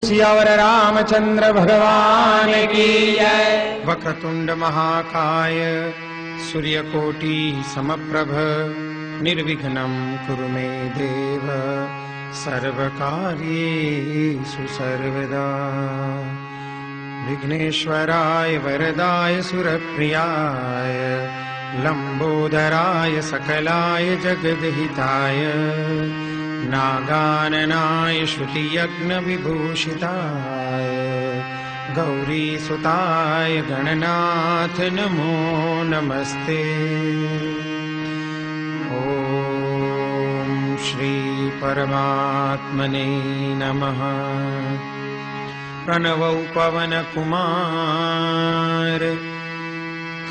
सियावर रामचंद्र भगवान की जय। वक्रतुंड महाकाय सूर्यकोटि समप्रभ निर्विघ्नं कुरु मे देव सर्वकार्येषु सर्वदा। विघ्नेश्वराय वरदाय सुरप्रियाय लंबोदराय सकलाय जगद्हिताय नागाननाय श्रुतियज्ञविभूषिताय गौरीसुताय गणनाथ नमो नमस्ते। ॐ श्री परमात्मने नमः। प्रणवौ पवन कुमार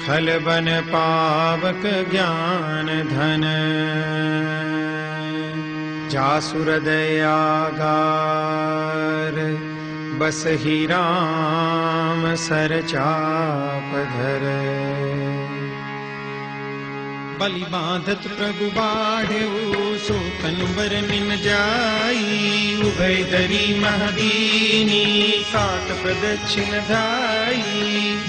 खलबन पावक ज्ञान धन जासुर दयागार बसहि राम सर चाप धर। बलि बांधत प्रभु बाढ़ेऊ सोतन बर निन जाई उभय दरी महदीनी सात प्रदक्षिण धाई।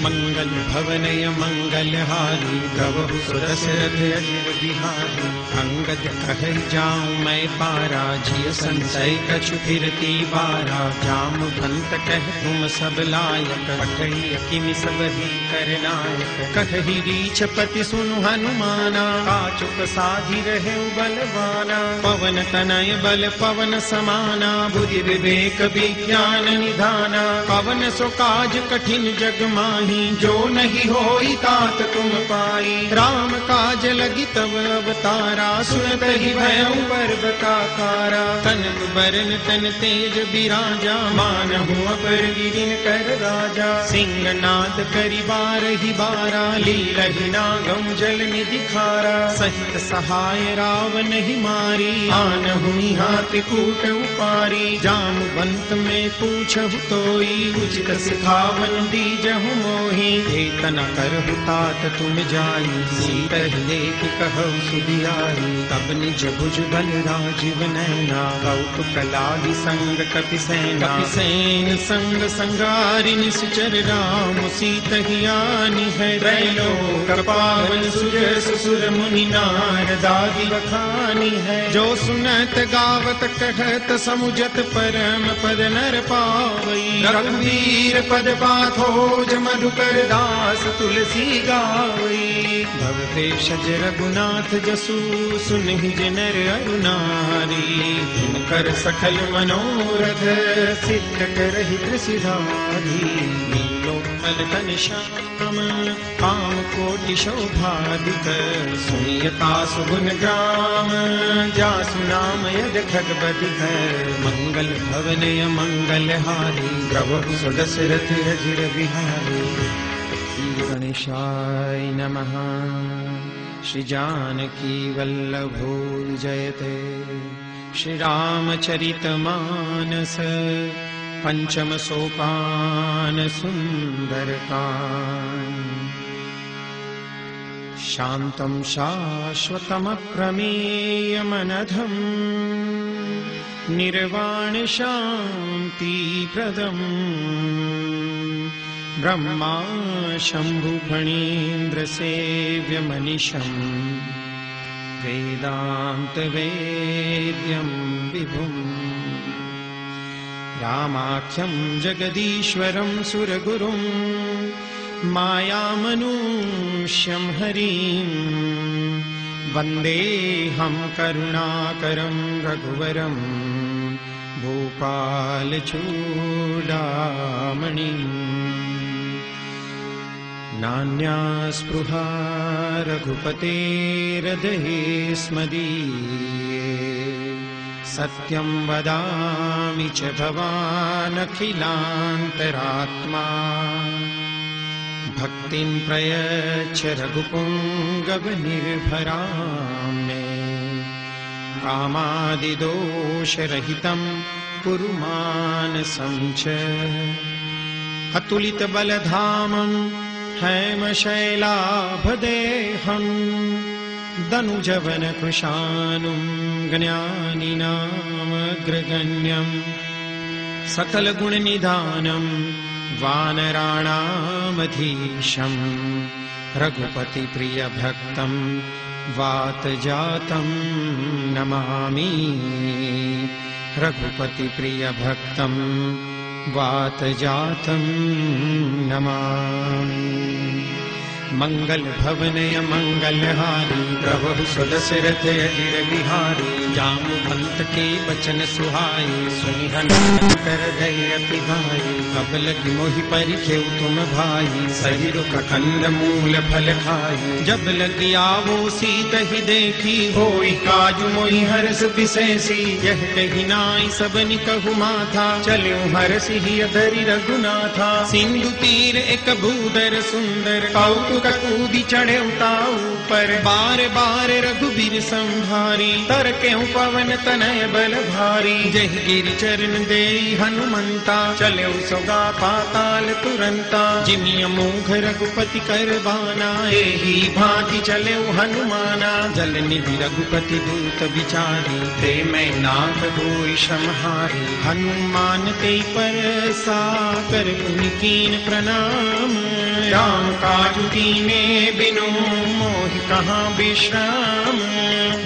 मंगल भवनय मंगल हारी गवहु सुरसरथ अजिर बिहारी। अंगद कह जाऊं मैं पारा जिय संशय कछु फिरती बारा। जामवंत कह तुम सब लायक पठई किमि सब ही करनायक। कहि रीछपति सुनु हनुमाना काचुक साधि रहे बलवाना। पवन तनय बल पवन समाना बुद्धि विवेक विज्ञान निधाना। पवन सो काज कठिन जग माही जो नहीं होई तात तुम पाई। राम काज लगी तब अवतारा सुनत ही भयउ पर्वताकारा। तन बरन तन तेज बिराजा मानहु अपर गिरिन कर राजा। सिंहनाद करि बारहि बारा लीलहि नागम जल निधि खारा। सहित सहाय रावण ही मारी आनहु हाथि कूट उपारी। जामवंत में पूछहु तोई उचित सिखावन दीजहु मोहि। एतना करहु तात तुम जाई सीतहि लेखि कहु सुधियाई। तब निज भुज बल राजीव नैना कौतुक लागी संग कपिसेना। कपिसेन संग संगारि निश्चर राम सीतहि आनी है। त्रैलोक पावन सुजस सुर मुनि नारदादि बखानी है। जो सुनत गावत कहत समुझत परम पद नर पावई। रघुवीर पद पाथोज मधुकर दास तुलसी गावई। भव भेषज रघुनाथ जसु सुनहि जनर अरुनारी। कर सकल मनोरथ सिद्ध करहि त्रिसिधारी। नीलोत्पल तन श्याम काम कोटि शोभादिक। सुनियता सुगुन ग्राम जासु नाम यद खगपति है। मंगल भवनय मंगल हारी प्रभु सुदशरथ अजिर बिहारी। श्री गणेशाय नमः। श्री जानकी वल्लभो जयते। श्री रामचरित मानस पंचम सोपान सुंदरकांड। शान्तं शाश्वतमप्रमेयमनघम् निर्वाण शान्तिप्रदम्। ब्रह्मा शम्भु फणीन्द्र सेव्यमनिशम् वेदान्त वेद्यं विभुम्। रामाख्यं जगदीश्वरं सुरगुरुं मायामनुष्यं हरिं। वन्देऽहं करुणाकरं रघुवरं भूपालचूडामणिम्। नान्या स्पृहा रघुपतेर्हृदये स्मदीये। सत्यं वदामि च भवानखिलान्तरात्मा। भक्तिं प्रयच्छ रघुपुङ्गवनिर्भरां मे। कामादिदोषरहितं कुरु मानसं च। अतुलितबलधामं हैमशैलाभदेहम्। दनुजवनकृशानुं ज्ञानिनामग्रगण्यम्। सकल गुण निधानम वानराणामधीशम रघुपति प्रिय भक्तम वात जातम नमामि। रघुपति प्रिय भक्तम वात जातम नमामि। मंगल भवनय मंगलहारी प्रभु सुदशरथ अजिर बिहारी। जामवंत के वचन सुहाई सुनि हनुमत कर अति भाई। अब लगी मोहि परिखेउ तुम भाई सही रुख कंद मूल फल खाई। जब लगी आवो सीत ही देखी होई काजु मोहि हर्ष विशेषी। यह कही नाई सबनि कहु माथा चल्यो हर्षि ही अधरि रघुनाथा। सिंधु तीर एक भूधर सुंदर कौतुक कूदी चढ़े उताऊ पर। बार बार रघुबीर संभारी तर क्यों पवन तनय बल भारी। जय गिरि चरण देई हनुमंता चले सौगा पाताल तुरंता। जिमिय मोघ रघुपति कर बाना एही भांति चले हनुमाना। जल निधि रघुपति दूत विचारी ते मैं नाथ होई समहारी। हनुमान ते पर साकर पुनि कीन प्रणाम। राम काज कीने बिनु मोहि कहाँ विश्राम।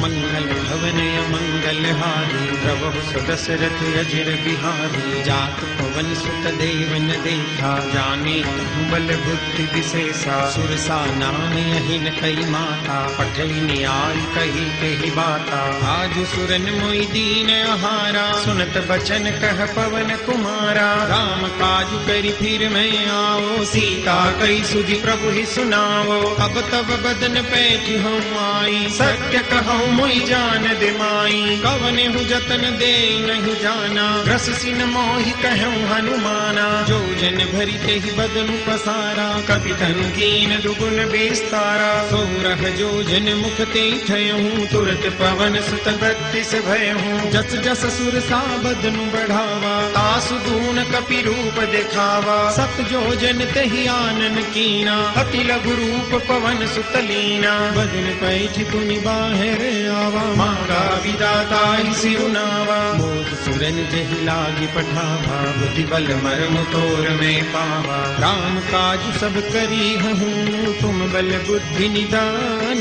मंगल भवनय मंगलहारी प्रभु सुदशरथ अजिर बिहारी। जात पवन सुत देवन देखा जाने कहु बल बुद्धि विशेषा। सुरसा नाम यहिन कई माता पठई न्याय कही कही बाता। आज सुरन मोहि दीन आहारा सुनत बचन कह पवन कुमारा। राम काज करि फिर मैं आओ सीता कई सुधि प्रभु ही सुनाओ। अब तब बदन पैठ हम आई सत्य कहूँ मोहि जान दे माई। कवने हूँ जतन दे नहीं जाना रस सिन मोहि कहूँ हनुमाना। जो जन भरी ते ही बदन पसारा कभी तन कीन दुगुन विस्तारा। सोरह जो जन मुख ते ठयहूँ तुरत पवन सुत बत्तीस भयहूँ। जस जस सुरसा बदन बढ़ावा तासु दून कपि रूप दिखावा। सत जो जन ते ही आनन कीना अति लघु रूप पवन सुतलीना। बदन पैठ पुनि बाहर आवा मांगा विदाता ही सिरुनावा। मोद सुरन जहि लागी पठावा बुद्धि बल मर्म तोर में पावा। राम काज सब करी हूँ तुम बल बुद्धि निदान।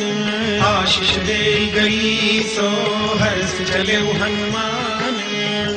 आशीष दे गई सो हर्ष चले हनुमान।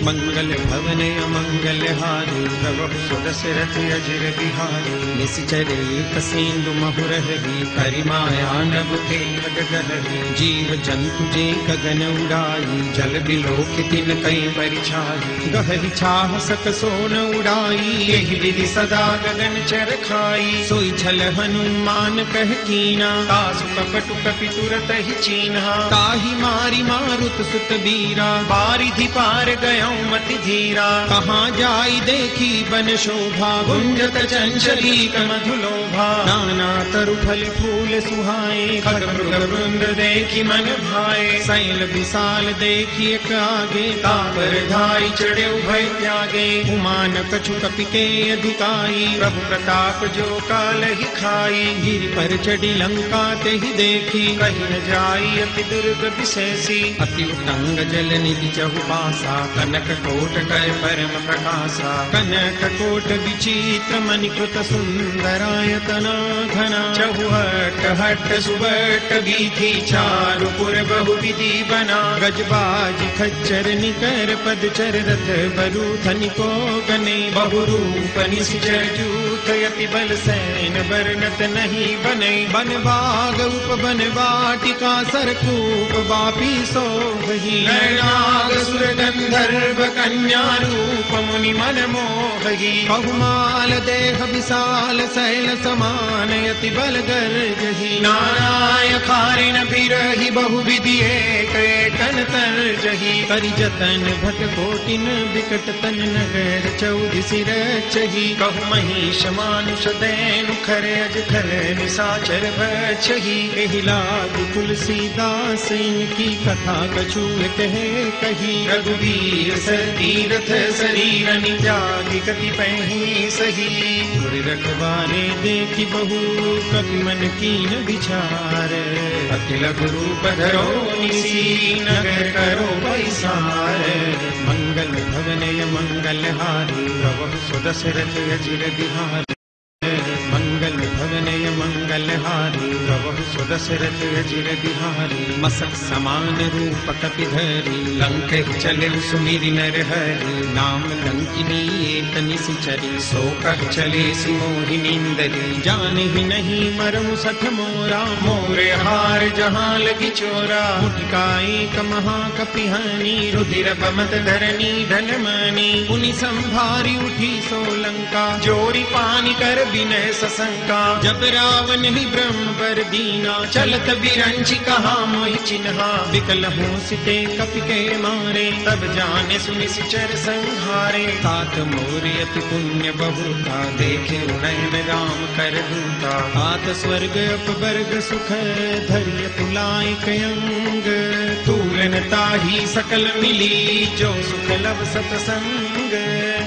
मंगल भवनय मंगलहारी प्रभु सुदशरथ अजिर बिहारी। निश्चरे कसेंदु महुरहरी करिमाया नभ खेल गहरी। जीव जंतु जे गगन उड़ाई जल बिलोक तिन कई परिछाई। गहरी छाह सक सोन उड़ाई यही विधि सदा गगन चर खाई। सोई छल हनुमान कह कीना तासु कपटु कपि तुरत ही चीन्हा। ताहि मारी मारुत सुत बीरा बारिधि पार गया मति धीरा। कहाँ जाई देखी बन शोभा गुंजत चंचलीक मधुलोभा। नाना तरु फल फूल सुहाए खग मृग वृंद देखी मन भाए। शैल विशाल देखी एक आगे तापर धाई चढ़े भय त्यागे। उमान कछु कपि के अधिकाई प्रभु प्रताप जो काल ही खाई। गिरि पर चढ़ी लंका ते ही देखी कहीं न जाई अति दुर्ग विशेषी। अति उतंग जल निधि चहुबासा कनक कोट कर परम प्रकाशा। कनक कोट विचित्र मणिकृत सुंदरायतना घना। चहुहट हट सुबट वीथि चारु पुर बहु विधि बना। गजबाज खच्चर निकर पदचर रथ बरु धनिको गने। बहुरूप निश्चर जूथ यति बल सैन बरनत नहीं बने। बन बाग उपवन वाटिका सरकूप बापी सोहि। नरनाग सुर गंधर्व कन्या रूप मुनि मन मोहि। बहुमाल देह विशाल शैल समान यति बल गर्जहि। नाराय खारिन बिरहि बहु विधि एक एकन तर्जहि। करि जतन भट कोटिन बिकट तन नगर चौदि सिर चहि। कहु महिष मानुष दैनु खरे अज खरे निसाचर भक्षहि। एहि लाग तुलसीदास इनकी कथा कछु कहे कही। रघुवीर दिवस तीरथ शरीरन त्यागी कति पही सही। गुर रखवारे देखी बहु कपि मन कीन विचार। अति लघु रूप धरो निसी नगर करो पैसार। मंगल भवनय मंगलहारी प्रभु सुदशरथ अजिर बिहारी। मंगल भवनय मंगलहारी प्रभु सुदशरथ अजिर बिहारी। मसक समान रूप कपिधरी लंक चले सुमिरि नर हरि। नाम लंकिनी एक निशिचरी सो कह चले सिमोहिनींदरी। जाने ही नहीं मरमु सठ मोरा मोरे हार जहाँ लगी चोरा। मुठका एक महाकपिहानी रुधिर बमत धरनी धनमणि। पुनि संभारी उठी सो लंका जोरी पानी कर विनय सशंका। जब रावण ही ब्रह्म बर दीना चलत बिरंची कहा मोहि चिन्हा। विकल हो सिते कपि के मारे तब जाने सुनि सिचर संहारे। तात मोरे अति पुण्य बहुता देखे नयन राम कर दूता। तात स्वर्ग अपवर्ग सुख धैर्य तुलाय कयंग। तूलन ताही सकल मिली जो सुख लब सतसंग।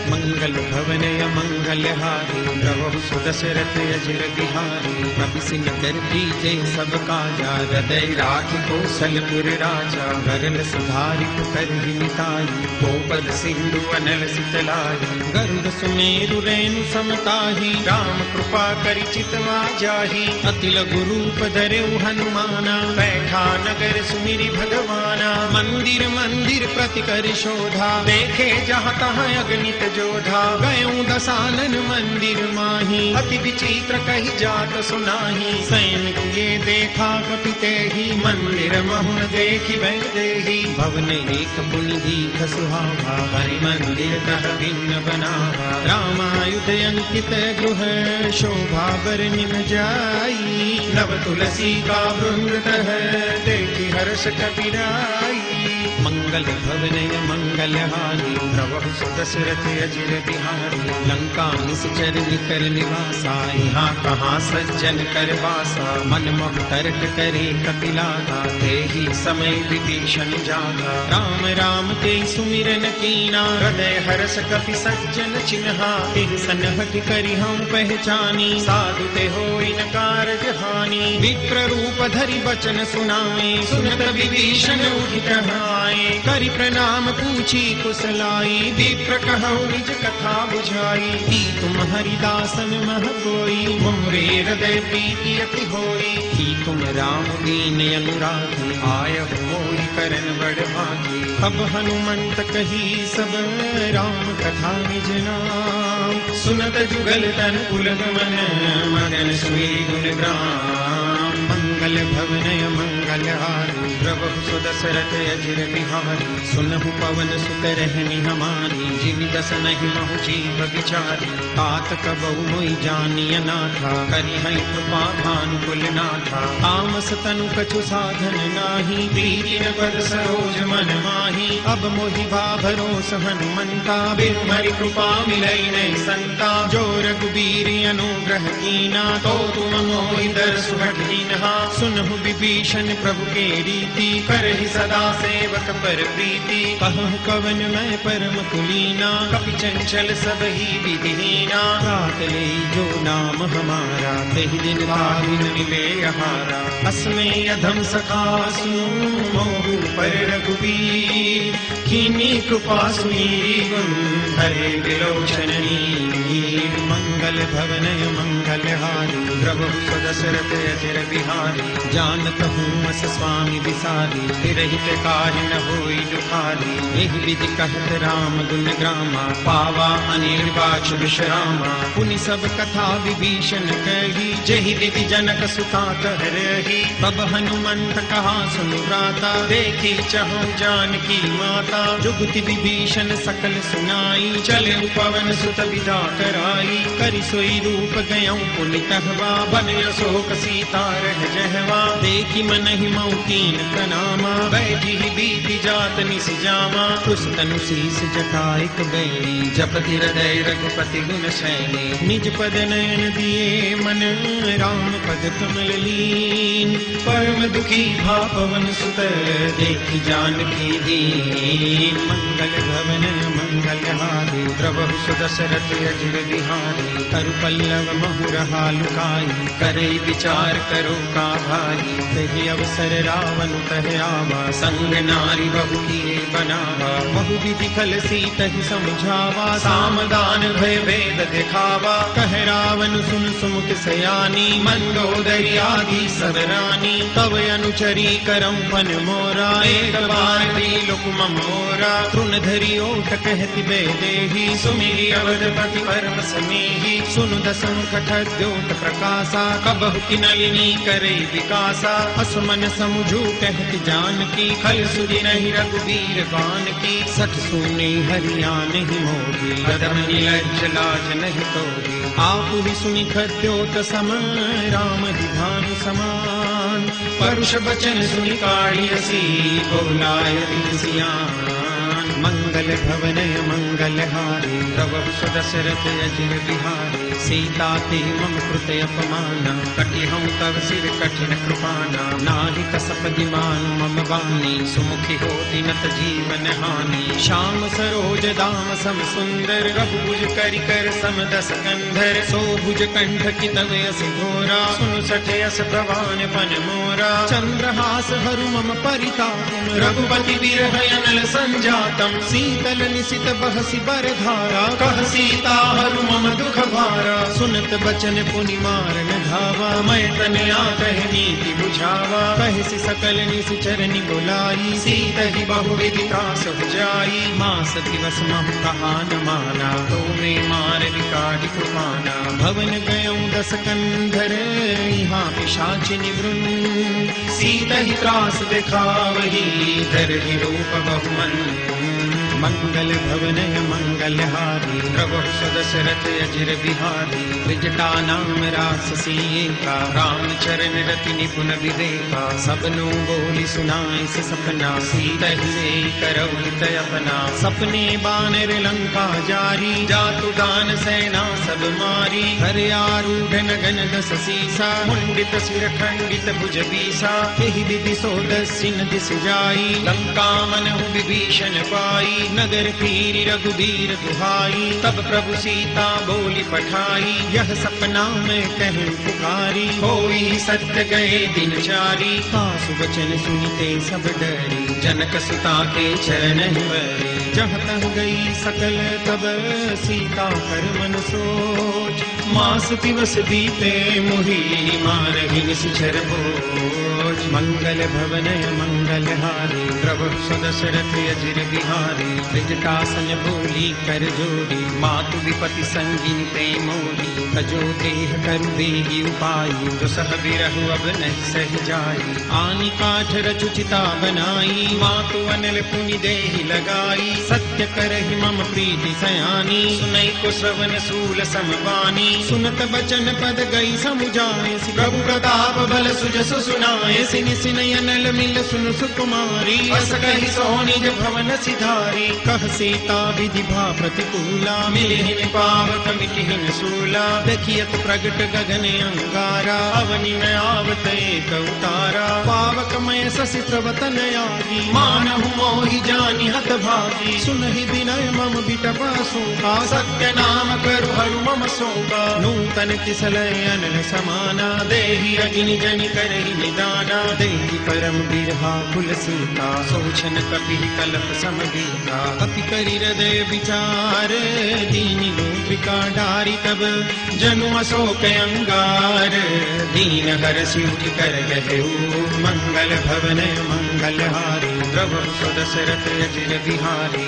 मंगल भवनय मंगलहारी प्रभु सुदशरथ अजिर बिहारी। कपिसिन कर दीजे सब काजा हृदय राखि कौशलपुर राजा। गरल सुधारि पुकर हिताई गोपद सिंधु अनल सितलाई। गरुड़ सुमेरु रेणु समताही राम कृपा करि चितवा जाही। अति लघु रूप धरेउ हनुमाना बैठा नगर सुमिरि भगवाना। मंदिर मंदिर प्रति कर शोधा देखे जहाँ तहाँ अगणित जोधा। गयों दसानन मंदिर माही अति विचित्र कही जात सुनाही। सैन किए देखा कपिते ही मंदिर महुन देखी बह देही। भवन एक पुनि दीख सुहावा हरि मंदिर तह भिन्न बनावा। रामायुध अंकित गृह शोभा बर निम जाई। नव तुलसी का वृंद तह देखी हर्ष कपिराई। मंगल भवनय मंगलहारी प्रभु सुदशरथ अजिर बिहारी। लंका निश्चर निकर निवासा यहाँ कहाँ सज्जन कर वासा। मन मोह तर्क करे कपिलाता तेहि समय विभीषण जाता। राम राम ते सुमिरन कीना हृदय हर्ष कपि सज्जन चिन्हा। तिह सनहट करि हम पहचानी साधु ते होई न कारज हानि। विप्र रूप धरि बचन सुनाए सुनत विभीषण उठि कहाए। करि प्रणाम पूछी कुशलाई विप्र कहु निज कथा बुझाई। की तुम हरिदासन मह कोई मोरे हृदय प्रीति अति होई। की तुम राम दीन अनुरागी आयहु मोहि करन बड़ भागी। अब हनुमंत कही सब राम कथा निज नाम। सुनत जुगल तन पुलक मन मगन सुई गुण ग्राम। मंगल भवनय मंगलहारी प्रभु सुदशरथ अजिर बिहारी। सुनहु पवन सुत रहनी हमारी जिमि दस नहीं महु जीव विचारी। तात कबहु मोहि जानिय नाथा करि हैं कृपा भानुकुल नाथा। तामस तनु कछु साधन नाही प्रीति न पद सरोज मन माही। अब मोहि बा भरोस हनुमंता बिनु हरि कृपा मिलई नहीं संता। जो रघुबीर अनुग्रह कीना तो तुम मोहि दरसु हठीनहा। सुनहु विभीषण प्रभु के रीति करहि सदा सेवक पर प्रीति। कहु कवन मैं परम कुलीना कपि चंचल सब ही विधिहीना। रात ले जो नाम हमारा तेहि दिन भागिन मिले यहारा। अस्मै अधम सखा सुनो मोहु पर रघुबीर। कीनी कृपा सुनीरि गुण हरे विलोचन नीर। मंगल भवनय मंगलहारी प्रभु सुदशरथ अजिर बिहारी। जानत हूँ अस स्वामी विसारी तिरहित काहि न होई दुखारी। एहि विधि कहत राम गुण ग्रामा पावा अनिर्वाच विश्रामा। पुनि सब कथा विभीषण कही जेहि विधि जनक सुता कह रही। तब हनुमंत कहा सुनु भ्राता देखी चहु जानकी माता। जुगति विभीषण सकल सुनाई चले पवन सुत विदा कराई। करि सोई रूप गयऊ पुनितहवा बन अशोक सीता रह जहवा देखी मन ही मऊ कीन प्रणामा बैठी ही बीती जात निस जामा उस तनु शीस जटाइक बैली जपति हृदय रघुपति गुण शैली निज पद नयन दिए मन राम पद कमल लीन परम दुखी भा पवन सुत देखी जानकी दीन मंगल भवन मंगल हारी प्रभु सुदशरथ अजिर बिहारी करु पल्लव महुरहा लुकाई करे विचार करो का भाई तेहि अवसर रावण तह आवा संग नारी बहु किए बनावा बहु विधि फल सीतहि समझावा सामदान भय भेद दिखावा कह रावण सुन सुमुख सयानी मंदोदरी आदि सब रानी तव अनुचरी करम पन मोरा एक बार त्रिलोक मोरा तृण धरी ओठ कहति बेदेही सुमिरी अवधपति परम स्नेही सुनु दसंख द्योत प्रकाशा कबहु की नलिनी करे विकासा असुमन समुझू कहति जानकी खल सुधि नहीं रघुवीर बान की सठ सुने हरियाण ही मोगी कदम नीलज लाज नहीं तोगी आपु ही सुनि खद्योत सम राम ही भानु समान परुष बचन सुनि काढ़ियसी बोलाय सियान मंगल भवन मंगल हारी प्रभु सुदशरथ अजिर बिहारी सीता ते मम कृत अपमाना कटि हम तव सिर कठिन कृपाना नाहि कसप दिमान मम वाणी सुमुखी होति नत जीवन हानि श्याम सरोज दाम सम सुंदर रघुभुज करि कर सम दस कंधर सोभुज कंठ की तव यस घोरा सुनु सठ यस प्रवान पन मोरा चंद्रहास हरु मम परिताप रघुपति बिरह अनल संजातम शीतल निशित बहसी बरधारा कह सीता हरु मम दुख भारा सुनत बचन पुनि मारन धावा मैं तनया कह नीति बुझावा कहसी सकल निशिचरनि बुलाई सीत ही बहु विधि त्रास जाई मास दिवस मम कहा न माना तो मैं मार निकाढ़ि कृपाना भवन गयऊँ दस कंधर यहाँ पिशाचिनि वृंद सीत ही त्रास दिखावही धर ही रूप बहुमन मंगल भवन मंगल हारी प्रभु सुदशरथ अजिर बिहारी विजटा नाम रास का राम चरण रति निपुण विवेका सबनु बोली सुनाई से सपना सीता ही करौ हित अपना सपने बानर लंका जारी जातु दान सेना सब मारी हर आरूढ़ नगन दस सीसा मुंडित सिर खंडित भुज बीसा एहि विधि सोदस्यन दिस जाई लंका मनहु विभीषण पाई नगर फिरी रघुबीर दुहाई तब प्रभु सीता बोली पठाई यह सपना में कह पुकारी होई सत्य गए दिन चारी आसु वचन सुनते सब डरी जनक सुता के चरण वरी जहाँ तह गई सकल तब सीता कर मन सोच मास दिवस बीते मुही मारहि निश्चर बोझ मंगल भवन मंगल हारी प्रभु सुदशरथ अजिर बिहारी विजटासन बोली कर जोड़ी मातु विपति संगिनी ते मोरी तजो देह करु देहि उपाई तो सह बिरहु अब नहीं सह जाई आनी काठ रचुचिता बनाई मातु अनल पुनि देहि लगाई सत्य करहि मम प्रीति सयानी सुनई को श्रवण सूल समवानी सुनत बचन पद गई समुझाए प्रभु प्रताप बल सुजसु सुनाए सिनि सिनय अनल मिल सुन सुकुमारी अस कहि सोनिज भवन सिधारी कह सीता विधि भा प्रतिकूला मिलिहिन पावक मिटिहिन सूला देखियत प्रगट गगन अंगारा अवनि में आवत एक उतारा पावक मय शशि प्रवतन आदि मानहु मोहि जानि हत भागी सुनहि विनय मम बिटपा शोका सत्य नाम करु हरु मम शोका नूतन किसलय अनल समाना देहि अग्नि जनि करहि निदाना देहि परम बिरहा कुल सीता सोचन कपि कलप समगीता कपि करि हृदय विचार दीनि गोत्रिका डारी तब जनु अशोक अंगार दीन हरषि उठि कर गहेउ मंगल भवन मंगल हारी प्रभु सुदशरथ अजिर बिहारी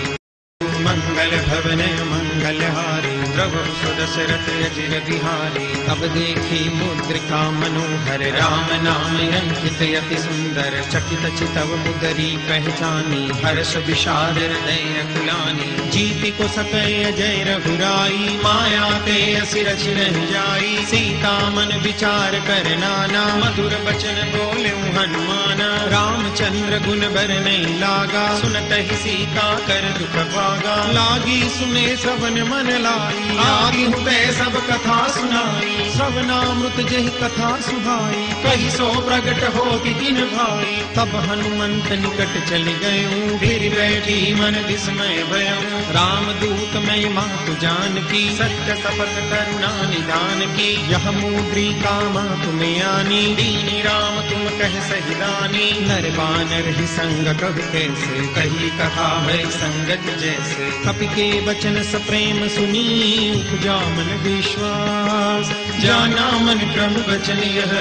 मंगल भवन मंगल हारी प्रभु सुदशरथ अजिर बिहारी। तब देखी मुद्रिका मनोहर, राम नाम अंकित अति सुंदर। चकित चितव मुदरी पहचानी, हर्ष विषाद हृदय अकुलानी। जीति को सकय अजय रघुराई, माया ते असि रचि रहि जाई। सीता मन विचार कर नाना, मधुर बचन बोले हनुमाना। रामचंद्र गुण बरनै लागा, सुनत ही सीता कर दुख भागा। लागी सुने श्रवण मन लाई, आगी हुते सब कथा सुनाई। श्रवणामृत जहि कथा सुहाई, कही सो प्रगट हो किन भाई। तब हनुमंत निकट चल गयूं, फिर बैठी मन विस्मय भयऊं। रामदूत मैं मातु जानकी, सत्य शपथ करुणा निधान की। यह मुद्रिका मातु में आनी, दीनी राम तुम कह सही दानी। नर बानर ही संग कब कैसे, कही कहा भय संगत जैसे। कपि के वचन सप्रेम सुनी, उपजा मन विश्वास। जाना मन क्रम वचन यह,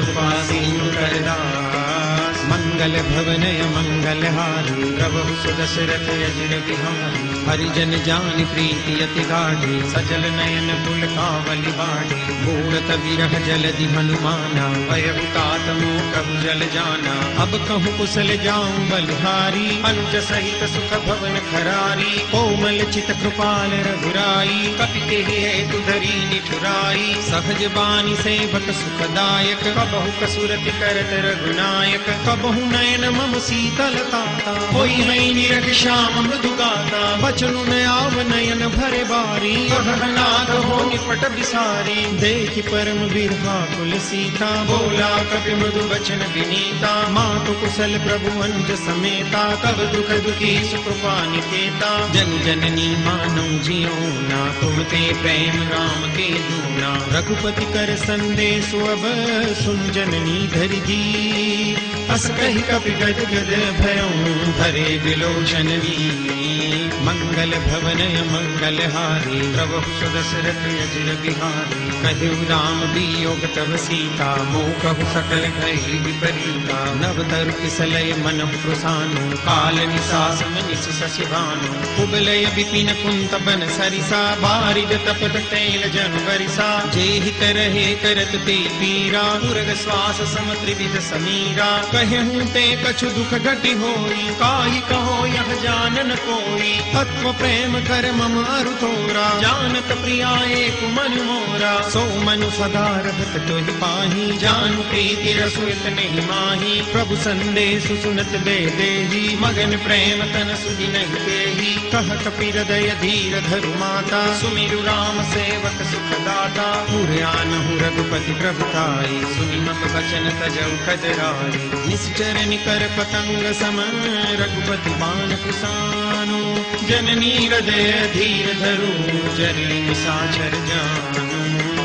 उपासीनु करदास। मंगल भवनय मंगल हारी, प्रभु सुदशरथ अजिर बिहारी। हरिजन जान प्रीति अति गाढ़ी, सजल नयन पुलकावली बाढ़ी। मूढ़त विरह जलधि हनुमाना, भयभुतात मोह जल जाना। अब कहूँ कुशल जाऊं बलिहारी, अनुज सहित सुख भवन खरारी। कोमल चित कृपाल रघुराई, कपिते हेतु धरी निठुराई। सहज बानी सेवक सुखदायक, कबहु कसुरति करत रघुनायक। कबहु नयन मम शीतलताता, होई है निरख श्याम मृदु गाता। बचनु न आव नयन भरे बारी, नाथ हो निपट बिसारी। देखि परम बिरहा कुल सीता, बोला कपि मृदु बचन विनीता। मातु कुशल प्रभु अंज समेता, कब दुख दुखी सुकृपा निकेता। जन जननी मानौ जियो ना, तुम ते प्रेम राम के दूना। रघुपति कर संदेश अब, सुन जननी धरि दी। अस कहि कपि गद गद भयऊं, भरे विलोचन वीर। मंगल भवनय मंगल हारी, प्रभु सुदशरथ अजिर बिहारी। कहु राम वियोग तब सीता, मोह सकल भई विपरीता। नव तरु किसलय मनहु प्रसानु, काल निसास मनिस शशि भानु। कुबलय विपिन कुंत बन सरिसा, बारिद तपत तैल जनु बरिसा। जेहि करहे करत ते पीरा, पुरग श्वास सम त्रिविध समीरा। कहूँ ते कछु दुख घटि होई, काहि कहो यह जानन कोई। तत्व प्रेम कर मम अरु तोरा, जानत प्रिया एक मन मोरा। सो मनु सदा रहत तोहि पाही, जानु प्रीति रसु इतने माही। प्रभु संदेश सुनत दे देही, मगन प्रेम तन सुधि नहीं देही। कह कपि हृदय धीर धरु माता, सुमिरु राम सेवक सुखदाता। पुरानहु रघुपति प्रभुताई, सुनि मम वचन तजौ कदराई। निश्चर निकर पतंग सम, रघुपति बाण कुसानु। जननी हृदय धीर धरु, जरी निशाचर जानु।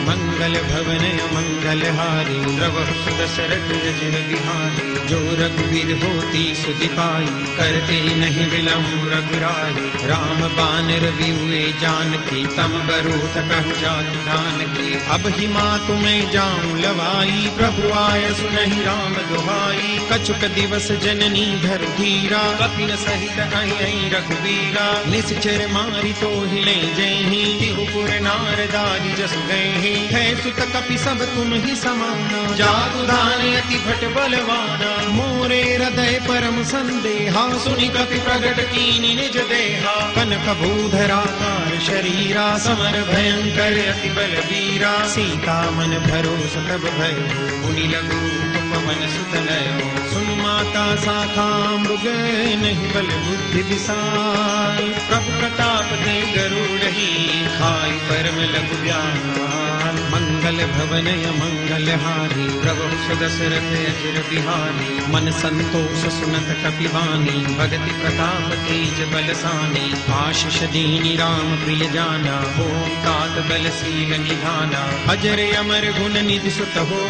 मंगल भवनय मंगल हारी, प्रभु सुदशरथ अजिर बिहारी। जो रघुवीर होती सुधि पाई, करते नहीं विलम्ब रघुराई। राम बानर विहुए जानकी, तम बरूथ कहु जाति जानकी। अब ही मातु मैं जाऊं लवाई, प्रभु आय सुनहि राम दुहाई। कछुक दिवस जननी धर धीरा, कपिन सहित आई रघुवीरा। निश्चर मारी तो हिले जयहि, तिहुपुर नारदारी जसु गयहि। है सुत कपि सब तुम ही समाना, जादू दान अति भट बलवाना। मोरे हृदय परम संदेहा, सुनि कपि प्रगट कीनि निज देहा। कनक भूधराकार शरीरा, समर भयंकर अति बलवीरा। सीता मन भरोस तब भयो, मुनि लघु पवन सुत लयो। सुन माता शाखा मृग, नहीं बल बुद्धि विशाल। प्रभु प्रताप दे गरुड़हि, खाई परम लघु व्याल। मंगल भवनय मंगल हारी, प्रभु सुदशरथ अजिर बिहारी। मन संतोष सुनत कपि बानी, भगति प्रताप तेज बलसानी। आशीष दीनी राम प्रिय जाना, ओम तात बलशील निधाना। अजर अमर गुण निधि सुत हो,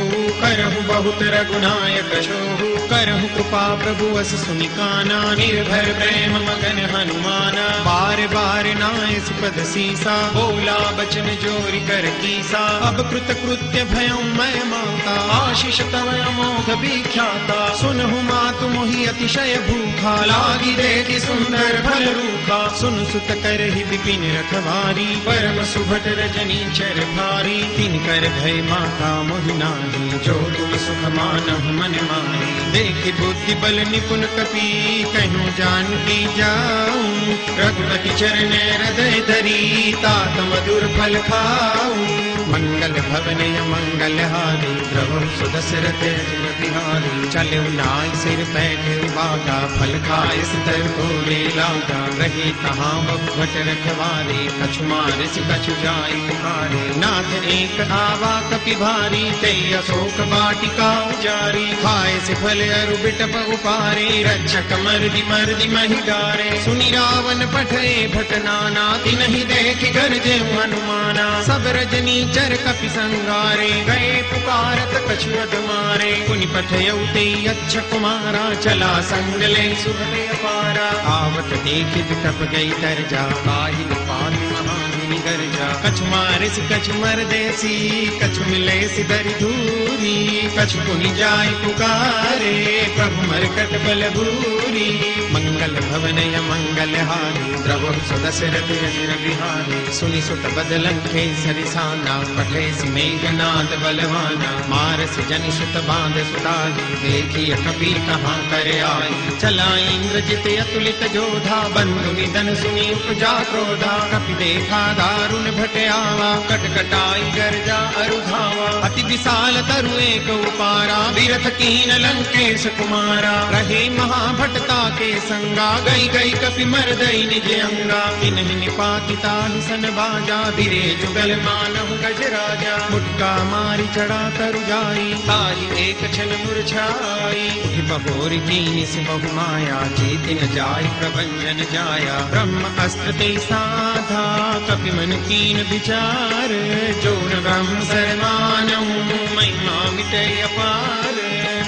करहु बहुत रघुनायक छोहु। करहु कृपा प्रभु अस सुनिकाना, निर्भर प्रेम मगन हनुमाना। बार बार नाय सुपद सीसा, बोला बचन जोरि कर कीसा। अब कृत कृत्य भयं मैं माता, आशीष तव अमोघ विख्याता। सुनहु मातु मोहि अतिशय भूखा, लागी देखि सुंदर फल रूप। सूखा। सुन सुत कर ही विपिन रखवारी, परम सुभट रजनी चर भारी। तिन कर भय माता मोहि नाही, जो तुम सुख मानहु मन माही। देखि बुद्धि बल निपुण कपि, कहूँ जानकी जाऊं। रघुपति चरण हृदय धरी, तात मधुर फल खाऊं। मंगल भवन मंगल हारी, प्रभु सुदशरथ अजिर बिहारी। चले नाय सिर पैठे बागा, फल खाए सितर कोरे लागा। रही कहाँ बभट रखवारे, कछु मारिस कछु जाय पुकारे। नाथ एक आवा कपि भारी, ते अशोक वाटिका उजारी। खाए से फल अरु बिटप उपारे, रक्षक मर्दि महि डारे। सुनि रावण पठे भट नाना, तिनहि देखि गरजे हनुमाना। सब रजनी चर कपि संगारे, गए पुकारत कछु अध मारे। पुनि पठयउ ते अच्छा कुमारा, चला संग ले सुभले अपारा। आवत देखि बिटप गई तरजा, काहि पाति महामुनि गर्जा। कछु मारिस कछु मरदेसी, कछु मिले सिदरि धूरी। कछु पुनि जाय पुकारे, प्रभु मरकट बल भूरी। मंगल भवन मंगल हारी, द्रवहु सुदशरथ अजिर बिहारी। सुनि सुत बदलन केसरि साना, पठे मेघनाद बलवाना। मारस जनि सुत बांध सुताही, देखिए कपि कहाँ कर आई। चला इंद्रजित अतुलित जोधा, बंधु निधन सुनि उपजा क्रोधा। कपि देखा दारुण भट आवा, कटकटाई गर्जा अरु धावा। अति विशाल तरु एक उपारा, विरथ कीन लंकेश कुमारा। रहे महाभटता के संगा, गई गई कपि मरदई निज अंगा। तिन्हि निपाति ताहि सन बाजा, धीरे जुगल मानहु गज राजा। मुटका मारी चढ़ा तरु जाई, ताहि एक छन मुरझाई। उठि बहोरि कीनि से बहु माया, जीति न जाय प्रभंजन जाया। ब्रह्म अस्त्र ते साधा, कपि मन कीन विचार। जो न ब्रह्म सरमानहु, महिमा मिटै अपार।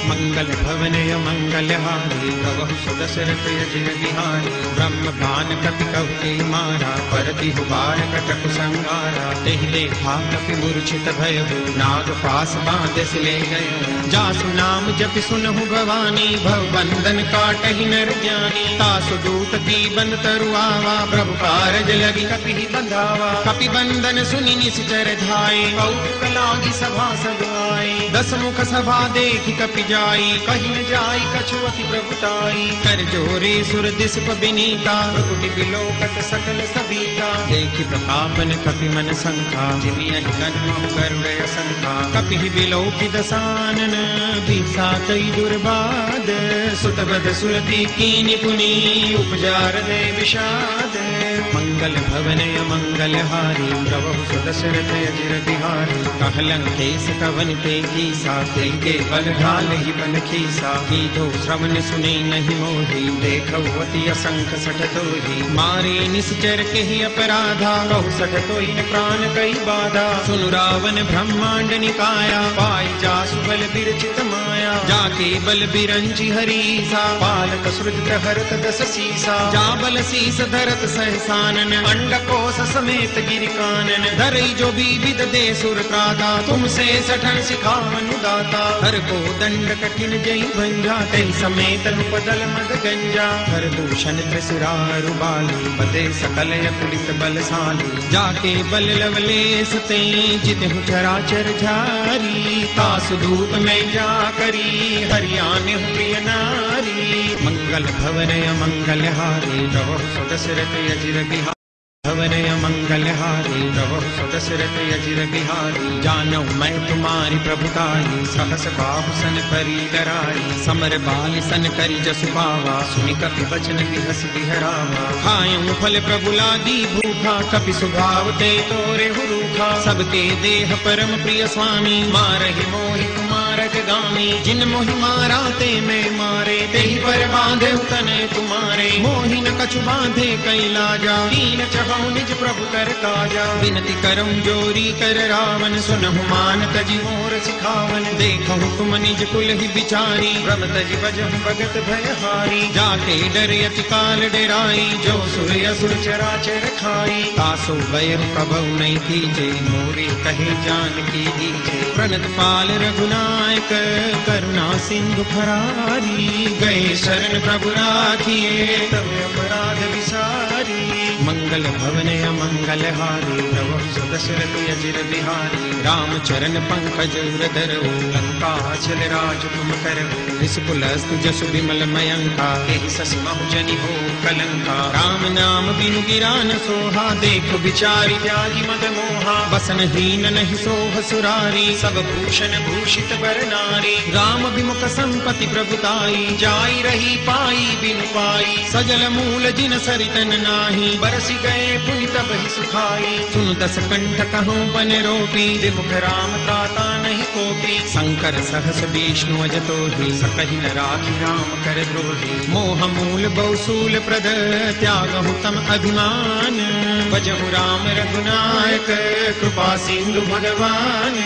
मंगल भवन मंगल हारी, प्रभु सुदशरथ अजिर बिहारी। ब्रह्म बान कपि कहु के मारा, परतिहु बाण कटक संगारा। तेहि देखा कपि मूर्छित भयउ, नाग पास बांधस ले गयो। जासु नाम जपि सुनहु भवानी, भव बंधन काटहि नर ज्ञानी। तासु दूत दीबन तरु आवा, प्रभु कारज लगी कपि बंधावा। कपि बंधन सुनि निश्चर धाये, कौतुक लागी सभा सब आए। दस मुख सभा देखि कपि जाई, कहि न जाई कछु अति प्रभुताई। कर जोरे सुर दिस बिनीता, भ्रुकुटि बिलोकत सकल सबीता। देखि प्रतापन कपि मन शंका, जिमि अहि जन्म करुणय शंका। कपि बिलोकि दसानन, बिसा कई दुर्बाद। सुतबद सुरति कीनि पुनि, उपजा हृदय विषाद। मंगल भवन मंगल हारी, प्रभु सुदशरथ अजिर बिहारी। कहलं केस कवन ते कीसा, के बल ढाल ही बन खीसा। कीधो श्रवण सुने नहीं मोही, देखौ अति असंख सठ तोही। मारे निश्चर के ही अपराधा, कहु सठ तोहि प्राण कई बाधा। सुनु रावण ब्रह्मांड निकाया, पाई जासु बल बिरचित माया। जाके बल बिरंचि हरीसा, पालक सृजत हरत दस सीसा। जा बल शीस धरत सहसानन, अंडकोश समेत गिरि कानन। धरई जो विविध दे सुर त्राता, तुमसे सठन सिखावनु दाता। हर को दंड कठिन जई भंजा, तई समेत नुपदल मद गंजा। हर दूषण त्रिसुरारु बाली, पते सकल अतुलित बलशाली। जाके बल लवलेस ते, जितहु चराचर झारी। तासु दूत में जा करी, हरियाने प्रिय नारी। मंगल भवन मंगल हारी, प्रभु सुदशरथ अजिर बिहारी। भवन मंगल हारी, प्रभु सुदशरथ अजिर बिहारी। जानौ मैं तुम्हारी प्रभुताई, सहस बाहु सन परी डराई। समर बाल सन करी जसु पावा, सुनि कपि बचन बिहस बिहरावा। खायं फल प्रभु लागी भूखा, कपि सुभाव ते तोरे हुरूखा। सबके देह परम प्रिय स्वामी, मारहि मोहि कुमार जगामी। जिन मोहि मारा ते मैं मारे, तेहि पर बांधे तने तुम्हारे। मोहि न कछु बांधे कई लाजा, दीन चहु निज प्रभु कर काजा। विनती करऊं जोरी कर रावण, सुनहु मान तजि मोर सिखावन। देखहु तुम निज कुल ही बिचारी, ब्रह्म तजि बजहु भगत भयहारी। जाके डर अति काल डेराई, जो सुर असुर चराचर खाई। तासो बैरु कबहु नहीं कीजे, मोरे कहे जान की दीजे। प्रणत पाल रघुनायक नायक करुणा सिंधु फरारी, गए शरण प्रभु राखिए तब अपराध विसारी। मंगल भवन अमंगल हारी, प्रभु दशरथ अजिर बिहारी। राम चरण पंकज उरधर, लंका चल राज तुम करो। ऋषिकुलस्तु जसु विमल मयंका, एहि सस महु जनि हो कलंका। राम नाम बिनु गिरा न सोहा, देख विचारि त्यागी मद मोहा। बसन हीन नहीं सोह सुरारी, सब भूषण भूषित बर नारी। राम विमुख संपति प्रभुताई, जाई रही पाई बिनु पाई। सजल मूल जिन सरितन नाही, बरसि गए पुनि तब ही सुखाई। सुन दस कंठ कहूँ बन रोपी, विमुख राम त्राता नहीं कोपी। शंकर सहस विष्णु अजतो ही, सकहि न राखी राम कर द्रोही। मोह मूल बहुसूल प्रद, त्यागहु तम अभिमान। भजहु राम रघुनायक, कृपा सिंधु भगवान।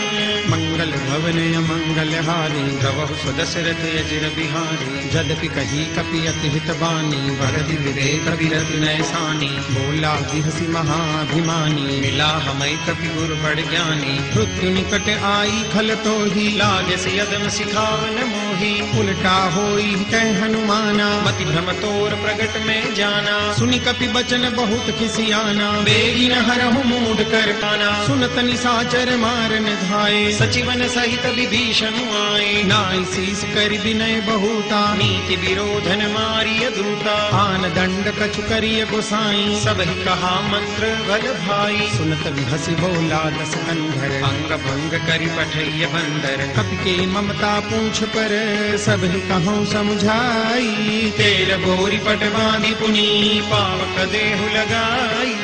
मंगल भवन अमंगल हारी, गवहु सुदशरथ अजिर बिहारी। जदपि कही कपि अति हित बानी, भरति विवेक विरत नैसानी। बोला बिहसी महाभिमानी, मिला हमै कपि गुर बड़ ज्ञानी। मृत्यु निकट आई खल तो ही, लागे से यदन सिखावन मोही। उल्टा होई कह हनुमाना, मति भ्रम तोर प्रगट में जाना। सुनि कपि बचन बहुत खिसियाना, बेगी न हरहु मूढ़ कर पाना। सुनत निशाचर मारन धाये, सचिवन सहित विभीषण आए। नाई शीस कर विनय बहुता, नीति विरोधन मारिय दूता। आन दंड कछु करिय गोसाई, सब ही कहा मंत्र भल भाई। सुनत विहसी बोला दस कंधर, अंग भंग करि पठैय बंदर। कपि के ममता पूछ पर, सब ही कहूँ समझाई। तेल बोरी पट बांधि पुनी, पावक देहु लगाई।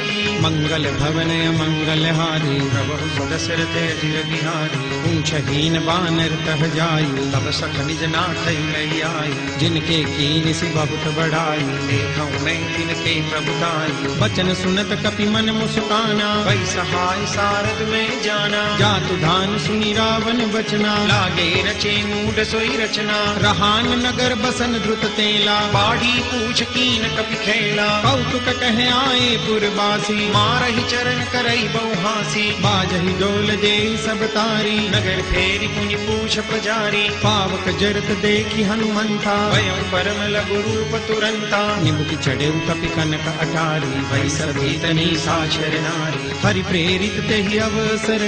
मंगल भवन अमंगल हारी, प्रभु दशरथ अजिर बिहारी। पूछहीन बानर तह जाई, तब सख निज नाथ लई आई। जिनके कीन सी बहुत बड़ाई, देखऊँ मैं तिनके प्रभुताई। बचन सुनत कपि मन मुस्काना, वै सहाय सारद में जाना। जातु धान सुनि रावण बचना, लागे रचे मूढ़ सोई रचना। रहान नगर बसन द्रुत तेला, बाढ़ी पूछ कीन कपि खेला। कौतुक कह आए पुरवासी, मारहि चरण करई बहुहासी। बाजहि डोल दे सब तारी, नगर फेरी पुनि पूछ पुजारी। पावक जरत देखी हनुमंता, भयं परम लघु रूप तुरंता। निमुख चढ़ेउ कपि कनक अटारी, वै सभी तनी साक्षर नारी। हरि प्रेरित तेहि अवसर,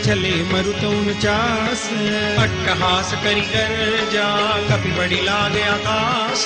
चले मरुत 49। अट्टहास करि गर्जा, कपि बड़ी लागे आकाश।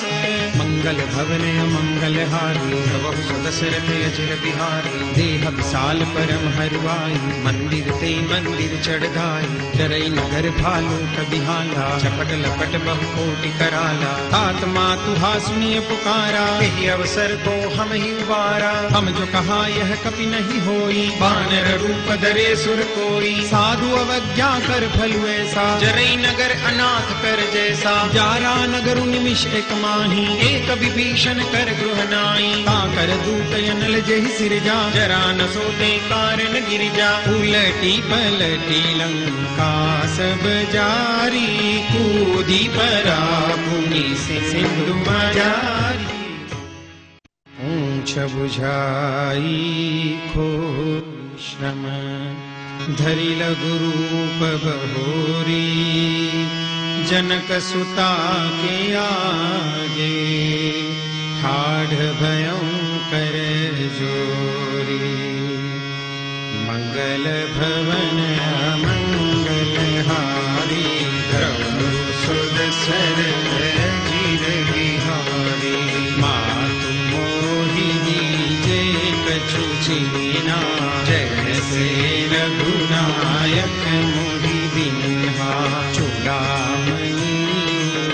मंगल भवन अमंगल हारी, प्रभु सुदशरथ अजिर बिहारी। देह विशाल परम हरवाई, मंदिर ते मंदिर चढ़ाई। डरई नगर भालू कबिहाला, झपट लपट बहु कोटि कराला। तात मातुहा सुनिय पुकारा, यही अवसर को हम ही उबारा। हम जो कहा यह कपि नहीं होई, बानर रूप धरे सुर कोई। साधु अवज्ञा कर फल ऐसा, जरई नगर अनाथ कर जैसा। जारा नगर निमिष एक माही, एक विभीषण कर गृह नाई। कर दूत अनल जहि सिरजा, जरा न सोते कारण गिरिजा। उलटी पलटी लंका सब जारी, कूदी परा पुनि सिंधु मजारी। ऊंच बुझाई खोर श्रम, धरि लघु रूप बहोरी। जनक सुता के आगे, ठाढ़ भयं कर जोरी। मंगल भवन अमंगल हारी, प्रभु सुदशरथ अजिर बिहारी। मातु मोहिनी जे कछु चीना, जैसे रघुनायक मोहि दीन्हा। चूड़ामणि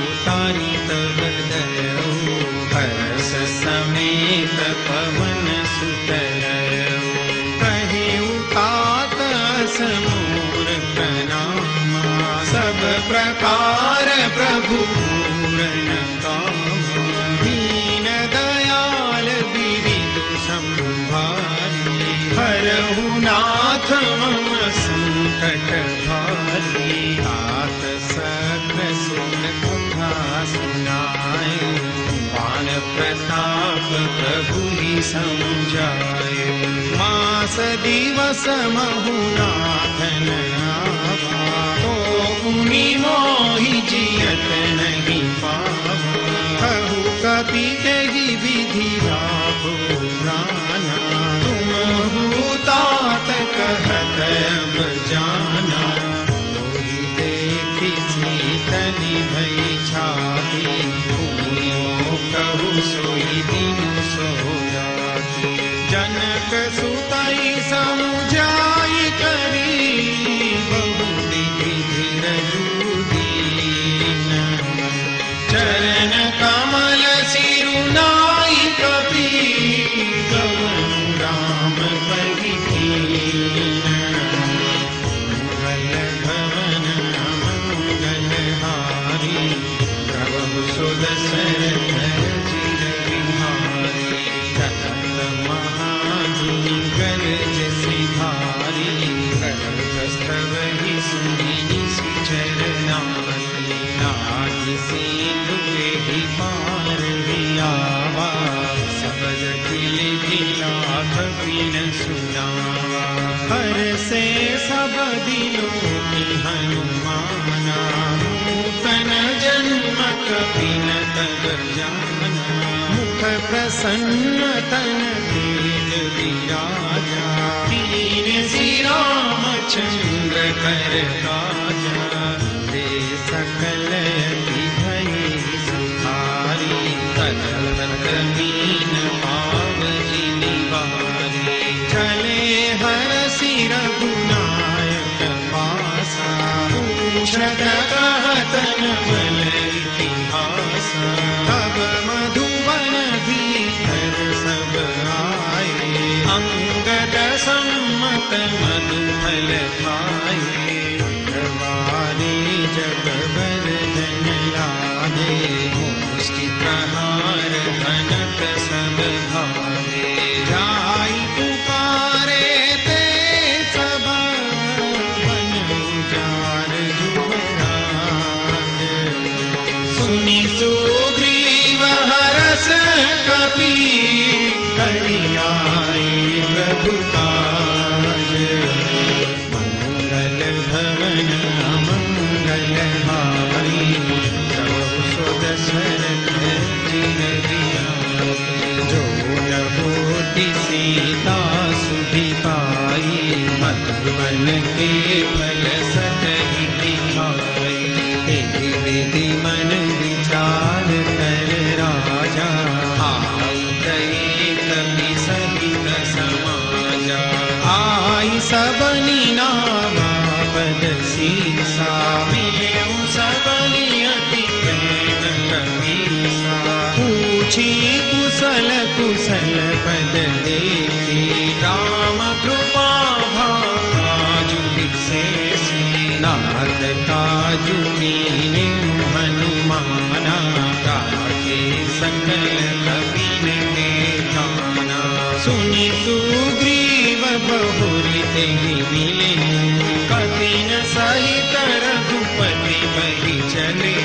उतारी तब दयऊ, हर्ष समेत पवन सुत रयऊ। कहे उतात समूर प्रणामा, सब प्रकार प्रभु पूरन कामा। दीन दयाल विविध संभारी, हरहु नाथ मम संकट भारी। तात सग्र सुन कथा सुनाए, बाल प्रताप प्रभु ही समझाए। मास दिवस महु नाथन आवा, तो मुनि मोहि जाना, मोहि देखि सीतनि भई छाती, भूमियों कहु सोई दीनु सोयाती। जनक सुतई समुझाई करी, बहु विधि धीरजु दीन, चरण कमल सिरुनाई कपि, गवन राम कहि कीन। मंगल भवन मंगलहारी, प्रभु सुदशरथ चिर बिहारी। सतत महाधुनि गरज सिधारी, करस्तवहि सुनि सुचर नारी। नाहि सिंधुहि पार हियावा, सब जटिल दिलाथ बिन सुनावा। हरसे सब दिलों की हनुमाना, नूतन जन्म कपिन तब जाना। मुख प्रसन्न तन तेज विराजा, दीन श्री रामचंद्र कर काजा। दे सकल यति भई सुधारी, तलवत मीन पाव जिनिवारी। चले हरषि रघुनायक पासा, पूछत कहत न बल इतिहासा। तब मधुबन भीतर सब आए, अंगद सम्मत मधुफल खाए। करवारे जग बरदन लागे, मुष्टि प्रहार धनक सब भागे। जाई पुकारे ते सब, बन उजार जुबराग। सुनि सुग्रीव हरष कपि, करि आए प्रभु काज। मंगल भवन मंगलहारी, प्रभु सुदशरथ चिर बिहारी। जो न होति सीता सुधि पाई, मधुबन के फल सतहि दिखाई। एहि विधि मन विचार कर राजा, आई गए कपि सहित समाजा। आई सबनि नावा पद सीसा, मिलेउ सबनि अति प्रेम कपीसा। पूछी कुशल कुशल पद देखी, राम कृपा भाजु विशेषी। नाथ काजु कीन्हे हनुमाना, राखे सकल कपिन के ध्याना। सुनि सुग्रीव बहुरि तेहि मिले, कपिन सहित रघुपति बहि चले।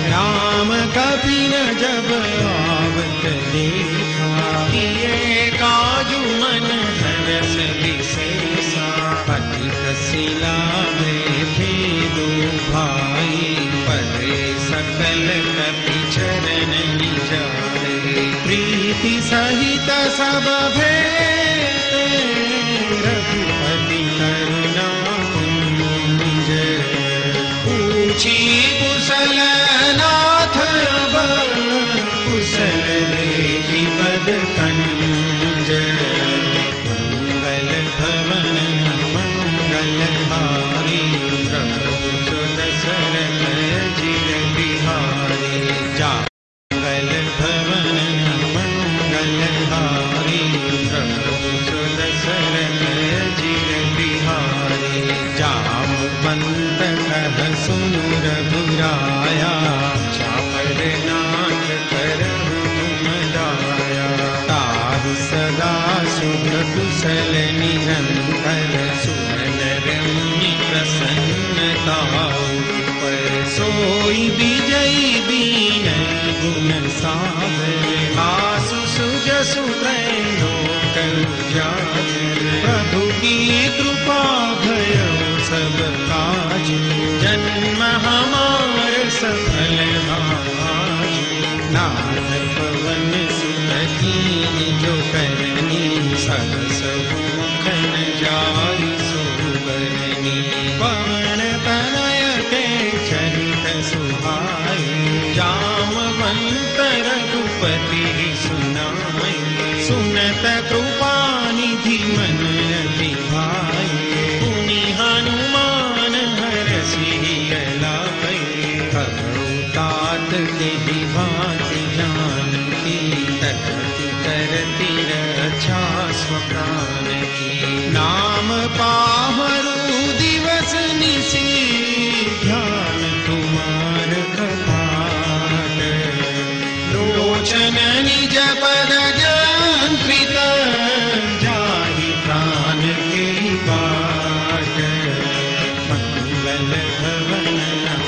राम कपिन जब आवत देखा, किए काजु मन हरष विशेषा। पति कसिला थे दो भाई, परे सकल कपि चरण निजाए। प्रीति सहित सब भेटे, रघुपति करुणा कुंज। पूछी कुशल नाथ अब, कुशल देखि पद कंज। मंगल भवन मंगलहारी, प्रभु सुदशरथ चिर बिहारी। मंगल भवन मंगलहारी, प्रभु सुदशरथ चिर बिहारी। जामवंत कह सुनु रघुराया, चापर नाथ करहु तुम दाया। ताहि सदा सुख कुशल निरंतर, सुमन रमि प्रसन्नता पर। सोई विजयी दीन गुण सागर, आसु सुजसु लोक उजागर। प्रभु की कृपा भयउ सब काज, जन्म हमार सफल भाज। नाथ पवन सुत कीन्हि जो करनी, सहस मुख न जाहि सो बरनी। पवन तनय के चरित सुहाए, जामवंत रघुपति सुनाए, सुनत कृपा निधि मन अति भाए, पुनि हनुमान हरषि लाए, तात के भांति जानकी, तरति तरति रक्षा स्वप्राण की, नाम पाहरु दिवस निशि, ध्यान तुम्हार कपाट, लोचन निज पद जंत्रित, जाहि प्राण के बाट, मंगल भवन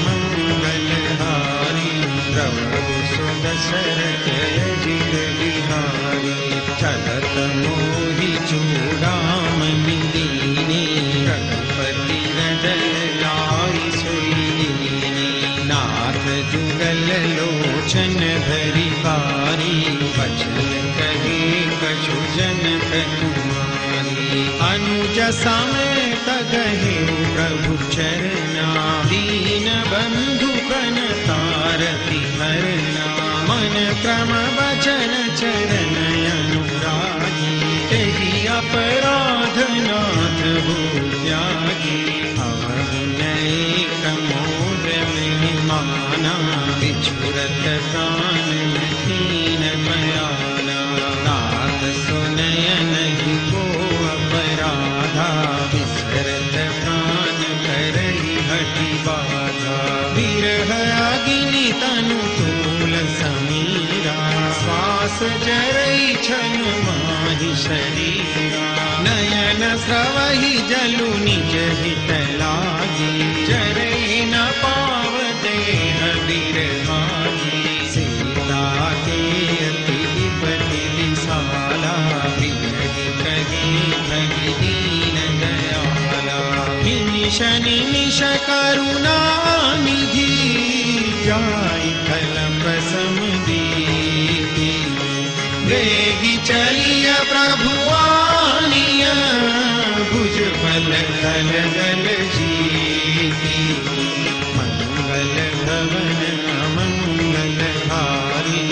मंगल हारी, प्रभु सुदशरथ अजिर बिहारी, चलत मोहि चूड़ामणि दीनी, रघुपति नदन लाइ सोइ दीनी, नाथ जुगल लोचन भरि कारी, बचन कहे कछु जनक कुमारी, अनुज समेत गहे प्रभु चरना, दीन बंधु प्रणतारति हरना, मन क्रम वचन चरण अनुरागी, तेहि अपराध नाथ हो त्यागी, अवहु नैक मोद महिमाना, बिछुरत प्राण दीन बयाना, नाथ सुनय नहीं को अपराधा, बिसरत प्राण करहि हठि बाधा, विरह अग्नि तनु तूल समीरा, श्वास जरई छन माहि शरीरा, नयन स्रवहि जलु निज हित लागी, जरई न पाव देह बिरहागी, सीता के अति विपति विशाला, विरहि कहि भगि दीन दयाला, निमिष निमिष करुणा निधि, जाई कलप समदीति, वेगी चलिय प्रभु आनिय, भुज बल दल दल जीति, मंगल भवन अमंगल हारी,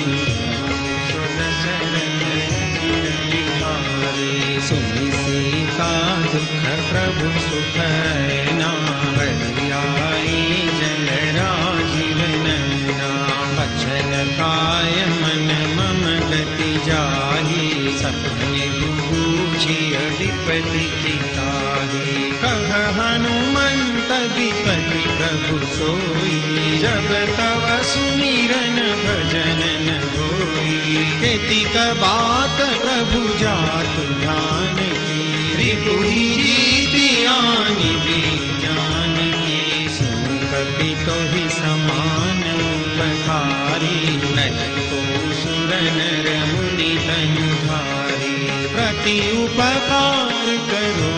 सुदशरथ अजिर बिहारी, सुनि सीता दुख प्रभु सुख हैना, बलि आई जल राजीव नैना, बचन काय मन मम गति जाहि, सपने बूझि अधिपति की ताहि, कह हनुमंत विपति प्रभु सोई, जब तव सुमिरन भजन न होई, केतिक बात प्रभु जातु ध्यान की, रिपुहि जीति आनि विज्ञान की, सुन कपि तोहि समान उपकारी, नहीं को सुर नर मुनि तनु धारी, प्रति उपकार करो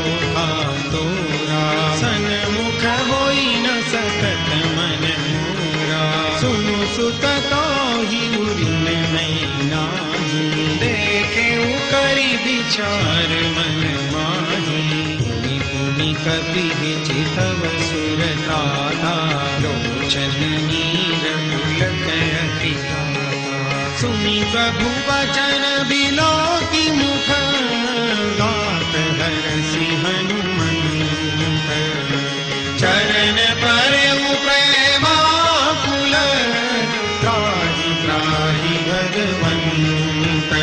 तोरा, सन्मुख होई न सकत मन मोरा, सुनु सुत ताहि उरिन नहीं नाही, देखे करि विचार मन माही, पुनि पुनि कपि चितव सुर त्राता, लोचन नीर पुलक अति धाता, सुनि प्रभु वचन बिलोकि मुख, गात हरषि हनुमंत, चरण परउ प्रेमाकुल, त्राहि त्राहि भगवंत,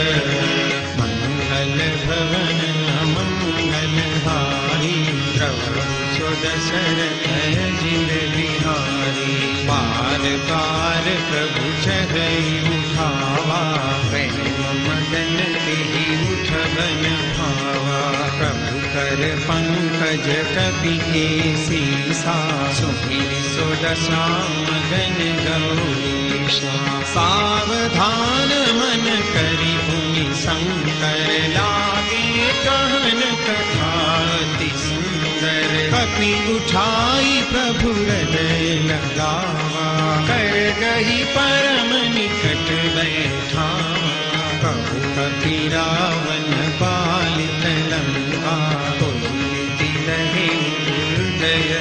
मंगल भवन अमंगल हारी, प्रभु सुदशरथ अजिर बिहारी, बार बार प्रभु चढ़ई उठावा, प्रेम मदन तेहि उठबन भावा, प्रभु कर पंकज कपि केसीसा, सुमिरि सुदशा मगन गौरीशा, सावधान मन करि पुनि शंकर, लागे कहन कथा अति सुंदर, कपि उठाई प्रभु हृदय लगावा, कर गही परम निकट बैठावा, कहु कपि रावण पालित लंका, कोई रहे हृदय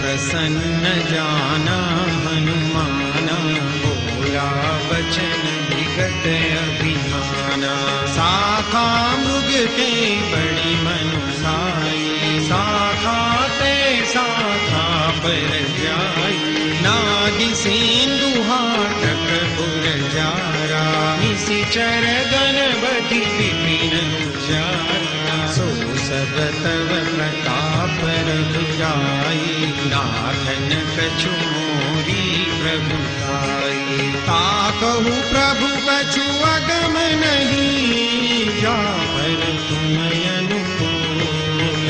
प्रसन्न जाना हनुमाना, बोला बचन विगत अभिमाना। शाखा मृग के बड़ी मनुसाई, शाखा ते शाखा पर जाई। नागी सिंधु हाटक पुर जारा, निशिचर गणपति विपिन उजारा। सो सब तव प्रताप रघुराई, नाथन कछु मोरी प्रभुताई। ताकहु प्रभु कछु अगम नहीं, जापर तुम अनुकूल।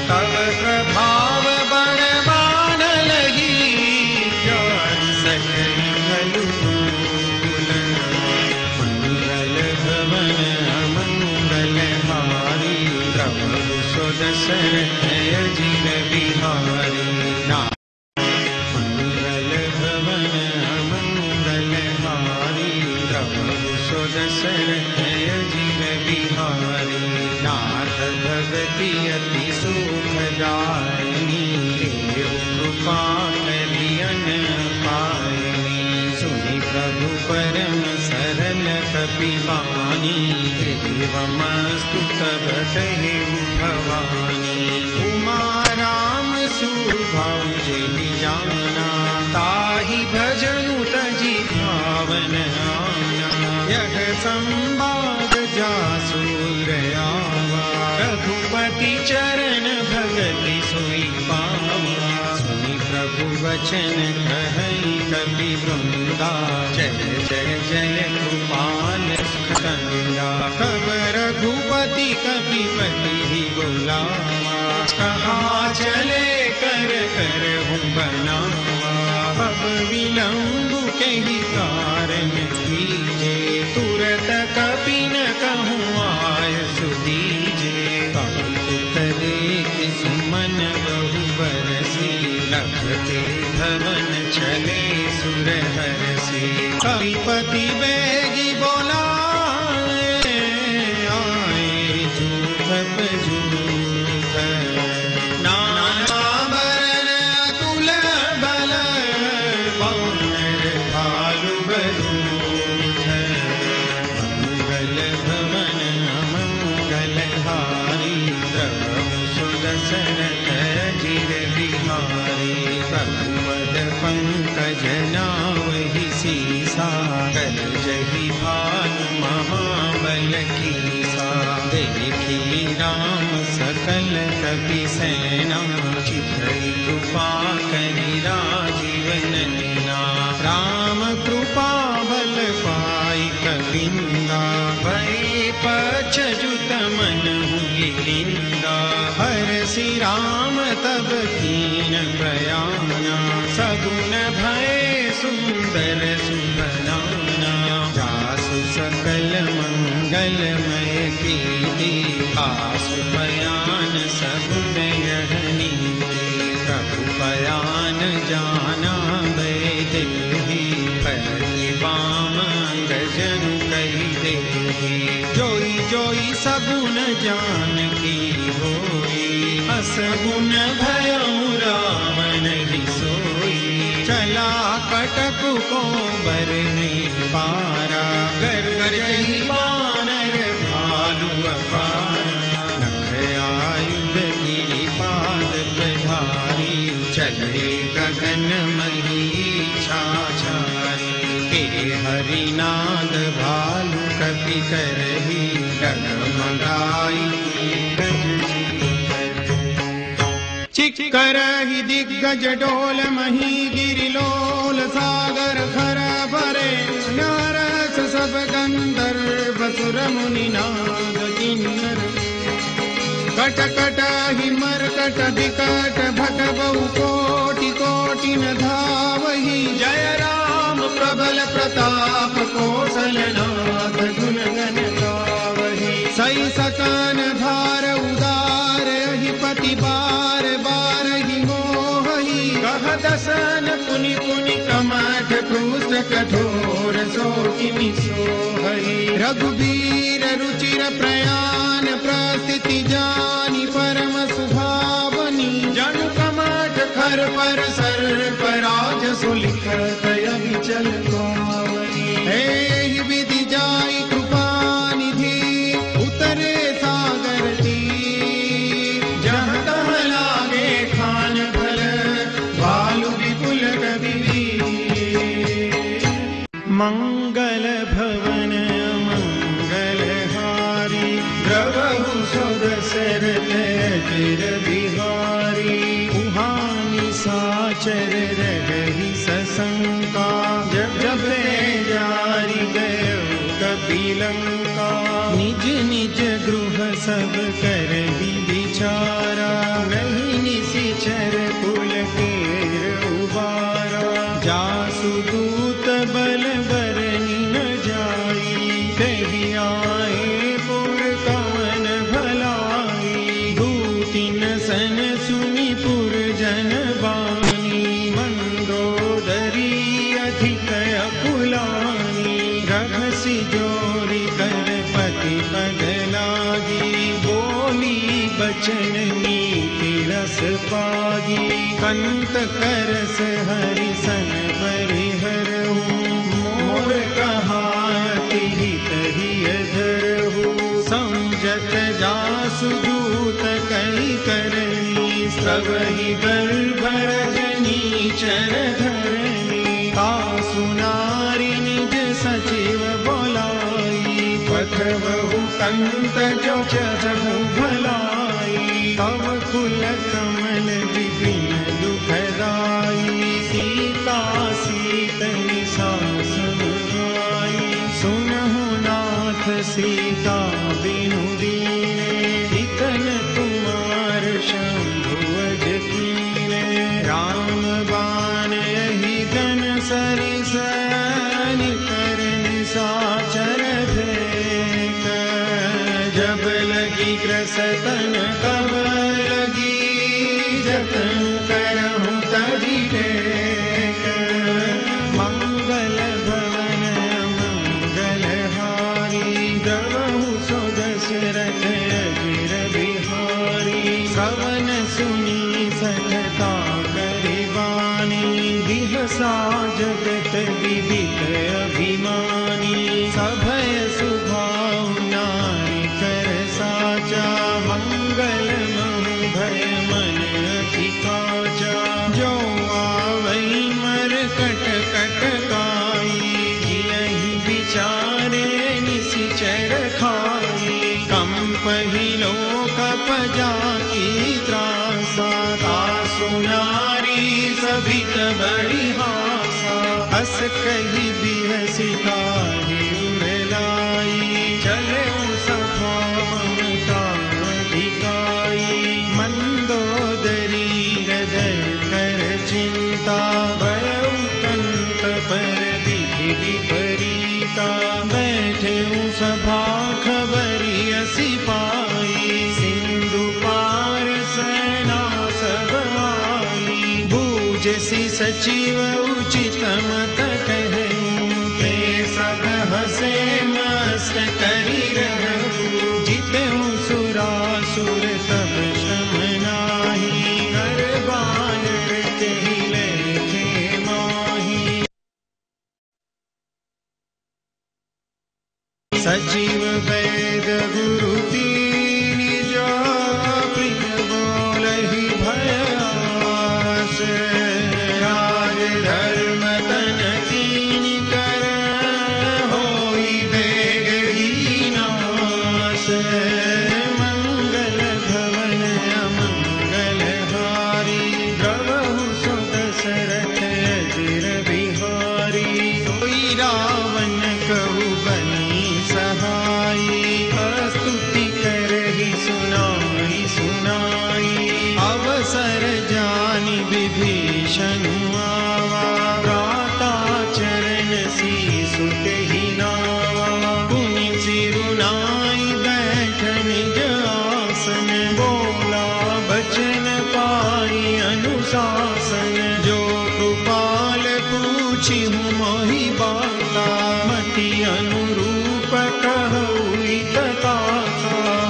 तव प्रभाव बड़वान लगी, जान सकल अनुकूल। मंगल भवन अमंगल हारी, प्रभु सुदशरथ अजिर बिहारी। मंगल भवन अमंगल हारी, प्रभु सुदशरथ अजिर बिहारी। नाथ भगति अति सुखदायिनी, देव कृपा करियन पायनी। सुनि प्रभु परम सरल कपिवानी, एवमस्तु तब कहेउ भवानी। उमा राम सुभाउ जेहि जाना, ताहि भजनु तजि भावन आना। यह संवाद जासु आवा, रघुपति चरण भगति सोई पावा। सुनि प्रभु वचन कहई कपि वृंदा, जय जय जय कृपाल सुखकंदा। कब रघुपति कपिपति ही बुलावा, कहाँ चले कर कर हूँ बनावा। अब विलंब के ही कारण कीजे, तुरत कपि न कहूँ आय सुदीजे। कौतुक देख सुमन बहु बरसी, लखते भवन चले सुर हरसी। कपिपति बेगी बोलाए, आए जूथ जूथ। नाना बरन अतुल बल, वानर भालु बलूथ। मंगल भवन अमंगल हारी, प्रभु सुदशरथ अजिर बिहारी। प्रभुपद पंकज नावहि सीसा, कर जहि भानु महाबल कीसा। देखी राम सकल कपि सेना, चितई कृपा करि राजीव नैना। राम कृपा बल पाई कविंदा, भय पछजुत मन हुई निंदा। हरसि राम तब कीन बयाना, सगुन भय सुंदर सुभनाना। जासु सकल मंगलमय कीर्ति, आसु बयान सगुन यह नीति। प्रभु बयान जाना बैदेही, पलि बाम अंगजनु कहि देही। जोई जोई सगुन जान की होई, असगुन भयउ राम नहीं सोई। चला कटक को बर नहीं पारा, गर्जहि बानर भालु अपारा। नख आयुध गिरिपाद प्रधारी, चले गगन मही छाछारी। के हरिनाद भालु कपि करही, डगमगाई चिक्करहि दिग्गज डोल मही। गिरिलोल सागर खर भरे, नारस सब गंधर्व सुर मुनि नाद किन्नर। कट कट ही मरकट विकट, भटबहु कोटि कोटि न धावहि। जय राम प्रबल प्रताप, कौशलनाथ गुण गण गावहि। सई सकान भार उदार, अधिपति बार बार ही मोहि। कह दसन पुनि पुनि कमठ, क्रूस कठोर सो किमि सोहहि। रघुबीर रुचिर प्रयाण, प्रस्थिति जानि परम सुभावनी। जनु कमठ खर जल को आवरी। यही विधि जाई कृपा निधि उतरे सागर तीर। जहाँ तहाँ लागे खान फल भालु विपुल गतिवीर। मंगल भवन मंगलहारी द्रवहु सुदशरथ अजिर बिहारी। उहानि साचर रही सशंका जब जब जारी गयो कपिलंका। निज निज गृह सब कर विचारा नहीं निशिचर कुल केर उबारा। जासु दूत बल बरनि न जाई कही आए पुर कवन भलाई। दूतिन सन सुनि पुर जन बानी मंदोदरी अधिक अकुलानी। रघसि जोरी कर पति पद लागी बोली बचन नीति रस पागी। कंत करस हरि सन परिहरहु मोर कहाति हित हिय धरहु। समझत जासु दूत कई करनी सबहि बल भरजनी चर धरनी। तासु नारी निज सचिव बोलाई पठबहु कंत जो चहु भलाई। तव कुल कमल विपिन दुखदाई सीता सीतनि सास सुनाई। सुनहु नाथ सीता बिनु दीने इतन तुमार शंभु अज कीने। राम बाण यही धन सरिस निकर निशाचर भेक। जब लगी ग्रसतन कब लगी जतन करहु तरि टेक। मंगल भवन मंगलहारी द्रवहु सुदशरथ अजिर बिहारी। श्रवण सुनी सखता करिबानी बिहसा जगत विदित अभिमानी। सभय सुभाव नारी कर साचा मंगल महु भय मन अति काचा। जो आवई मर कट कट काई जियहि विचारे निशिचर खाई। कंपहि लोक पजा की त्रासा तासु नारी सभित बड़ी हासा। हस कही बिहसी ताहि उड़लाई चले सभा ममता अधिकाई। मंदोदरी हृदय कर चिंता भयउ कंत पर विधि विपरीता। बैठे सभा खबरी असी पाई सिंधु पार सेना सब आई। बूझसी सचिव उचित मत कहे ते सब हसे मस्त करी रहु। जितेऊ सुरासुर तब श्रम नाही हर बानर तेहि लेखे माही। सचिव वैद गुरु तीनि जो प्रिय बोलहि भयास। राज धर्म तन तीनि कर होई वेग ही नाश। मंगल भवन अमंगलहारी द्रवहु सुदशरथ अजिर बिहारी। सोई रावण कहु बनी सहाई स्तुति करहि सुनाई सुनाई। अवसर जानि विभीषण आवा प्राता चरण सीसु तेहि नावा। पुनि सिरुनाई बैठन निज आसन बोला बचन पाई अनुशासन। जो कृपाल पूछिहु मोहि बाता मति अनुरूप कहूई तथा।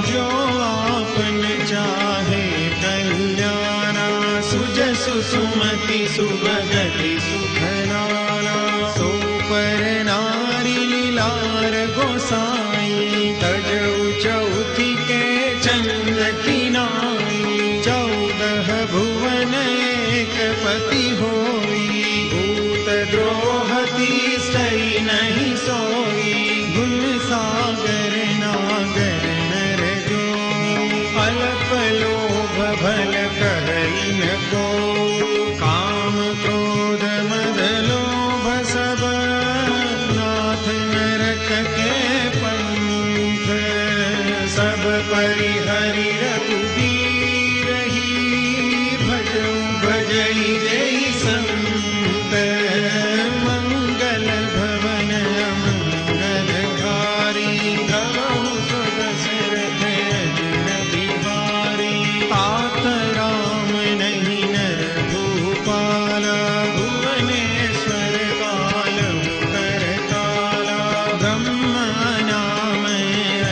जो आपन चाहे कल्याणा सुजसु सुमति सुभगति सुखनाना सो पर नारी लीलार गोसाई तजऊ चौथी के चंद की नाई 14 भुवन एक पति होई भूत द्रोहती सही नहीं सोई गुण सागर नागर नर जो अल्प लोभ भल कहलिन को काम क्रोध मद लोभ सब नाथ नरक के पंथ सब परिहरि रघुबीर ही भजऊ भजई जय संत मंगल भवन मंगलकारी गवहु सुर दशरथ अजर बिहारी तात राम नहीं नर भूपाला भुवनेश्वर कालहु करताला ब्रह्म नाम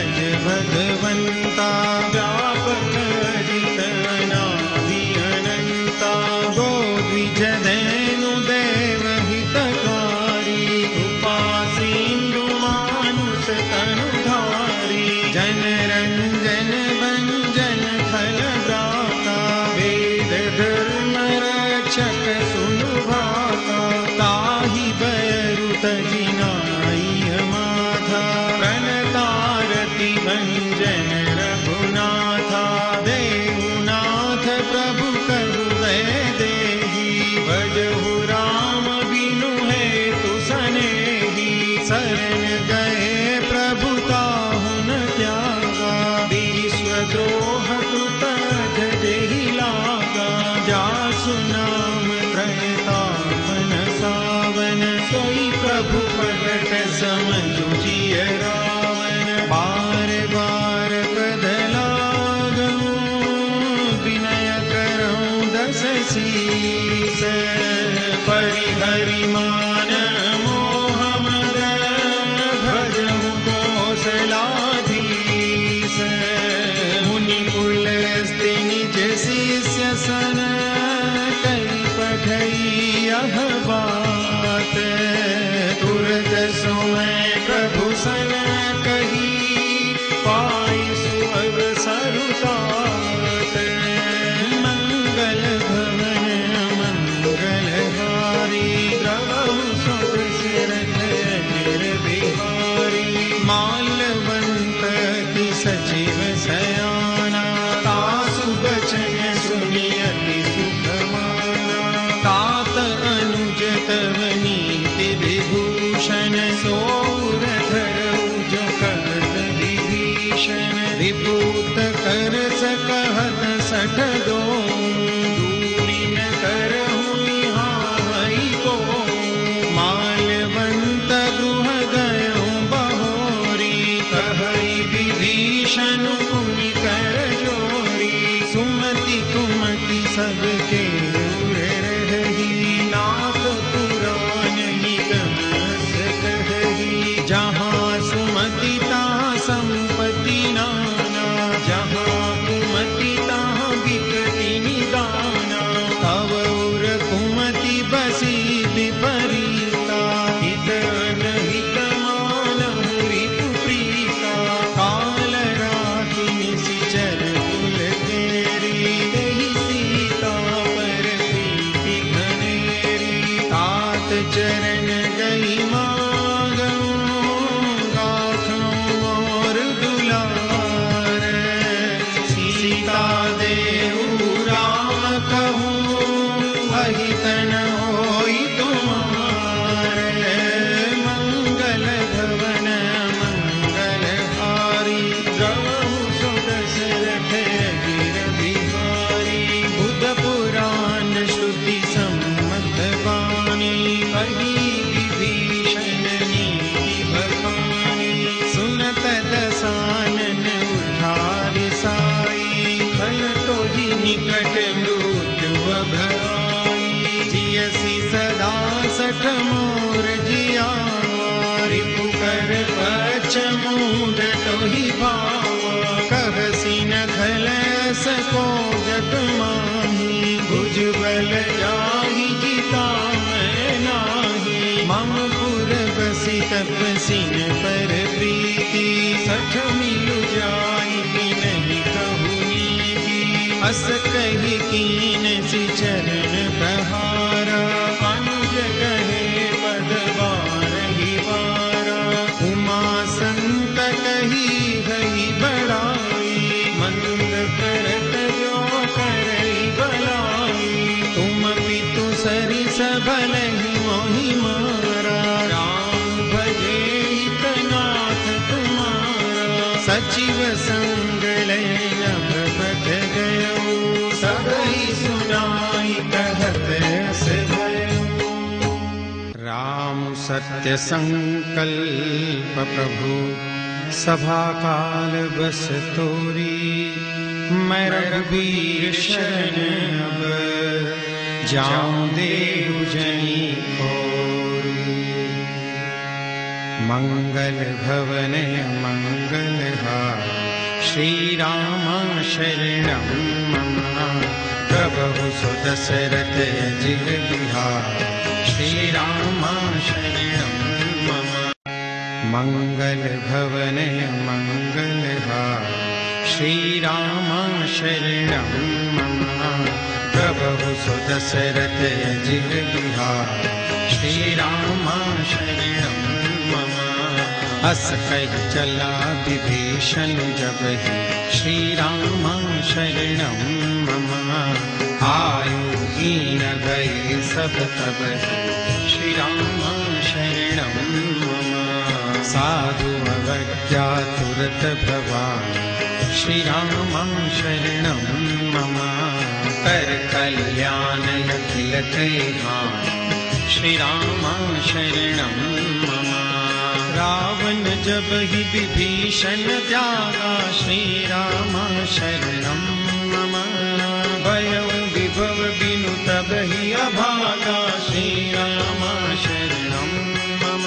अज भगवंता व्यापक अजित अनादि अनंता गो द्विज धेनु देव हितकारी उपासीन्दु मानुष तनुधारी जन रंजन भंजन फल दाता वेद धर्म रक्षक सुनु भाता ताहि बयरु तजिनाई माथा प्रणतारति भंजन रघुनाथा देहुनाथ प्रभु करु देहि भजहु राम बिनु हेतु सनेहि शरण गए प्रभु ताहु न त्यागा विश्वद्रोह कृत जहि लागा जासु नाम त्रयतापन सावन सोई प्रभु प्रगट समझु जिय रावण बार बार पद लागूं विनय करऊं दस शीस परिहरि मान मोह मद भजहु कौशलाधीश मुनि कुल स्त्रि निज शिष्य सन कई पठई यह बात तुरत सोए प्रभु सन कही पाई सुअवसर तात मंगल भवन मंगलहारी द्रवहु सुत दशरथ अजर बिहारी मालवंत की सचिव सयाना तासु बचन सुनि अति सुख माना तात अनुज तव नीति विभूषण सोर धरऊ जो कहत विभीषण विभूत कर सकहत सठ दो दूरी न करहु निहाई को मालवंत गृह गयो बहोरी कहई विभीषण पुनि कर जोरी सुमति कुमति सबके उर रही नाथ पुराण निगम सकहि जहाँ सुमति तहाँ संपत्ति नाना जहाँ कुमति तहाँ विकटि निदाना तव उर कुमति बसी विपरीता हित अनहित मानहु रिपु प्रीता काल राखि निशिचर कुल तेरी देहि सीता पर प्रीति घनेरी तात चरण गई मागऊं गाथों मोर दुलार सीता देहु राम कहूँ अहितन होई तुम्हारे मंगल भवन मंगलहारी द्रवहु सुत दशरथ अजर बिहारी बुध पुराण श्रुति सम्मत वाणी कही विभीषण नीति बखानी सुनत दसानन उठारि साई फल तो ही निकट मृत्यु भराई जियसि सदा सठ मोर जिया रिपु कर पच मूढ़ तो ही भावा कहसी न खल सको जग माही भुज बल जाहि जिता मैं नाही। मम पुर बसी तपसिन पर प्रीति सठ मिलु जाई नहीं कहु नीति। अस कहि कीन सि चरण प्रहारा अनुज कहे पद बारहि बारा। उमा संत कही गई बड़ाई मंद करत जो करई भलाई। तुम पितु सरिस भलहि मोहि मारा राम भजे हितनाथ तुम्हारा। सचिव संग लैन प्रपथ गयो सबहि सुनाई कहत अस भयो। राम सत्य संकल्प प्रभु सभा काल बस तोरी। मैं रघुबीर शरण अब जाऊं देव जनी ओरी। मंगल भवन मंगल श्री राम शरणं मम। प्रभु सुदशरथ अजिर बिहार श्री राम शरणं मम। मंगल भवन मंगल श्री राम शरणं मम। प्रभु सुदशरथ अजिर बिहार श्री राम शरणं मम। अस कहि चला विभीषण जबहि श्री राम शरणं मम। आयु हीन गए सब तबहि श्री राम शरणं मम। साधु अवज्ञा तुरत भवानि श्री राम शरणं मम। कर कल्याण अखिल कल्याण श्री राम शरणं मम। रावण जब ही विभीषण त्यागा श्री राम शरणं मम। भयउ विभव बिनु तब ही अभागा श्री राम शरणं मम।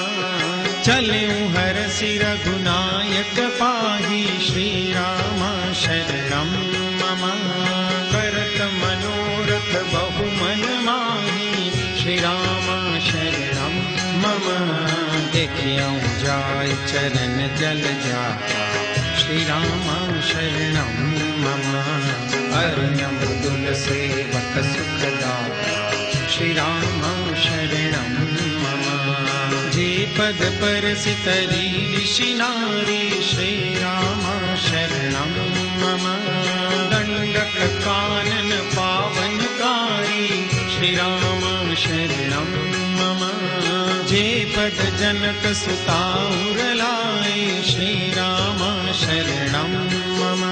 चलऊँ हरसि रघुनायक पाहि श्री राम शरणं मम। करत मनोरथ बहु मन माहि श्री राम शरणं मम। देखियऊँ जाय चरण जल जाता श्री राम शरणं मम। अरण्यम दुल सेवक सुखदाता श्री राम शरणं मम। जे पद परसितरी ऋषि नारी श्री राम शरणं मम। दंडक कानन पावनकारी श्री राम शरणं मम। जे पद जनक सुता उर लाए श्री राम शरणं मम।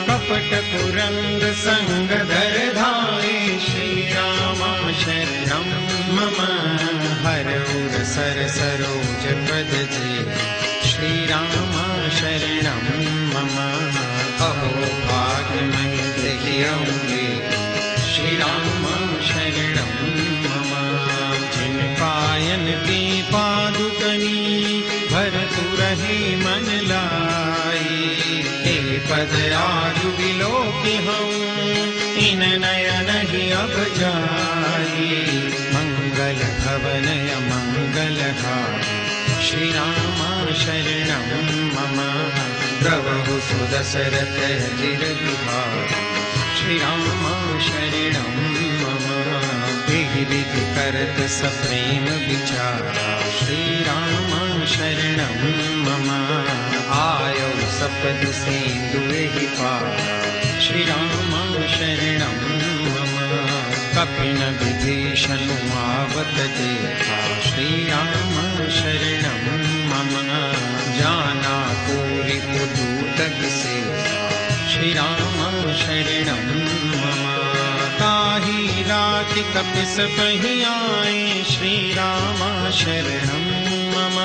कपट पुरंद संग धर धाये श्री राम शरणं मम। हर उर सर सरोज पद जे श्री राम शरणं मम। अहो भाग्य मैं देखियऊँगे श्री राम शरणं मम। जिन पायन की पादुकनी भरतु रहे मन लाई। हे पद आजु विलोकि हूँ इन नयन ही अब जाई। मंगल भवन मंगल श्री राम शरणं मम। प्रभु सुदशरथ अजिर बिहार श्री राम शरणं मम। विधि विधि करत सप्रेम विचारा श्री राम शरणं मम। आयो सपद सिंधुहि पारा श्री राम शरणं मम। कपिन विभीषण आवत देखा श्री राम शरणं मम। जाना पूरी पुदूत विसेसा श्री राम शरणं मम। ताहि राति कपिस पहि आए श्री राम शरणं मम।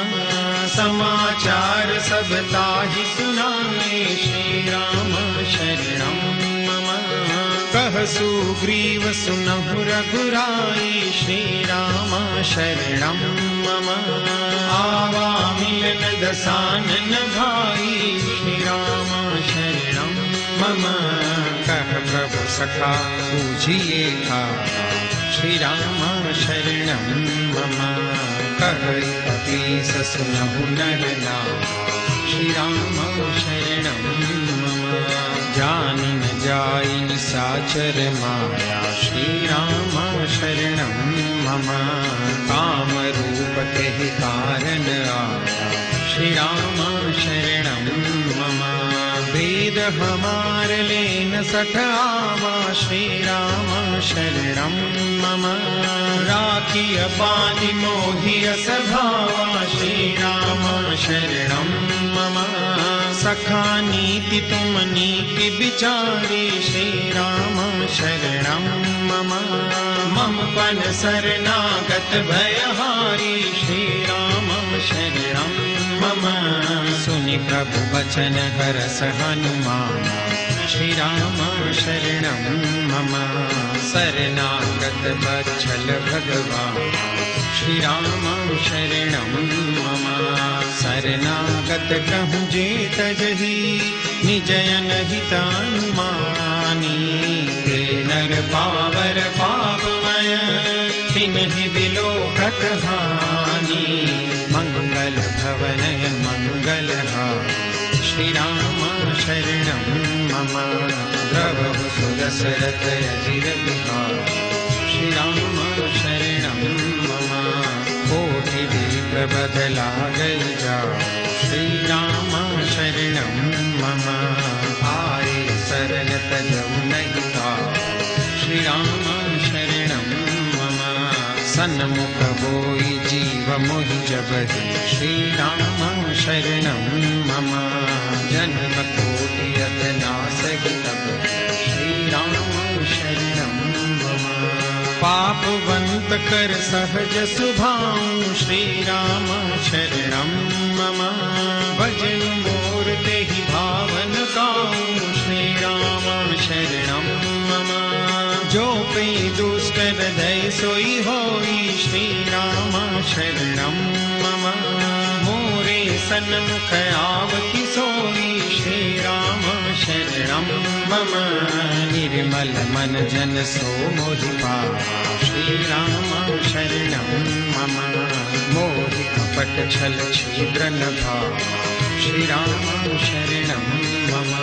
समाचार सब ताहि सुनाए श्री राम शरणं मम। कह सुग्रीव सुनहु रघुराई श्री राम शरणं मम। आवा मिलन दसानन भाई श्री राम शरणं मम। कह प्रभु सखा पूजिए था श्री राम शरणं मम कहत कपीस सुनहु नर नाम श्री राम शरणं मम जानि न जाई निसाचर माया श्री राम शरणं मम काम रूप के कारण आया श्री राम शरणं मम वेद हमार लेन सखावा श्री राम शरणं मम राखिय पानि मोहिय सभावा श्री राम शरणं मम सखा नीति तुम नीति विचारी श्री राम शरणं मम मम पन शरणागत भयहारी श्री राम शरणं मम सुनि प्रभु वचन हरस हनुमान श्री राम शरणं मम शरणागत वत्सल भगवान श्री राम शरणं मम शरणागत कहूँ जेत जही निजयन हितानुमानी ते नर पावर पापमय तिन्हि बिलोकत हानि मंगल भवनय मंगलहारी श्री राम शरणं मम द्रवहु सुदशरथ अजिर बिहारी श्री राम शरणं मम कोटि विप्र बदला गई जा श्री राम शरणं मम आए शरण तजऊ नहीं था श्री राम शरणं मम सन्मुख होई जीव मोहि जबहि श्री राम शरणं मम जन्म कोटि अधनासहि तब श्री राम शरणं मम पापवंत कर सहज सुभाऊ श्री राम शरणं मम भजन मोर तेहि भावन गाऊं श्री राम शरणं मम जो पे दुष्ट हृदय सोई होई श्री राम शरणं मम मोरे सन्मुख आवति सोई श्री राम शरणं मम निर्मल मन जन सो मोहि पावा श्री राम शरणं मम मोहि कपट छल छिद्र न भावा श्री राम शरणं मम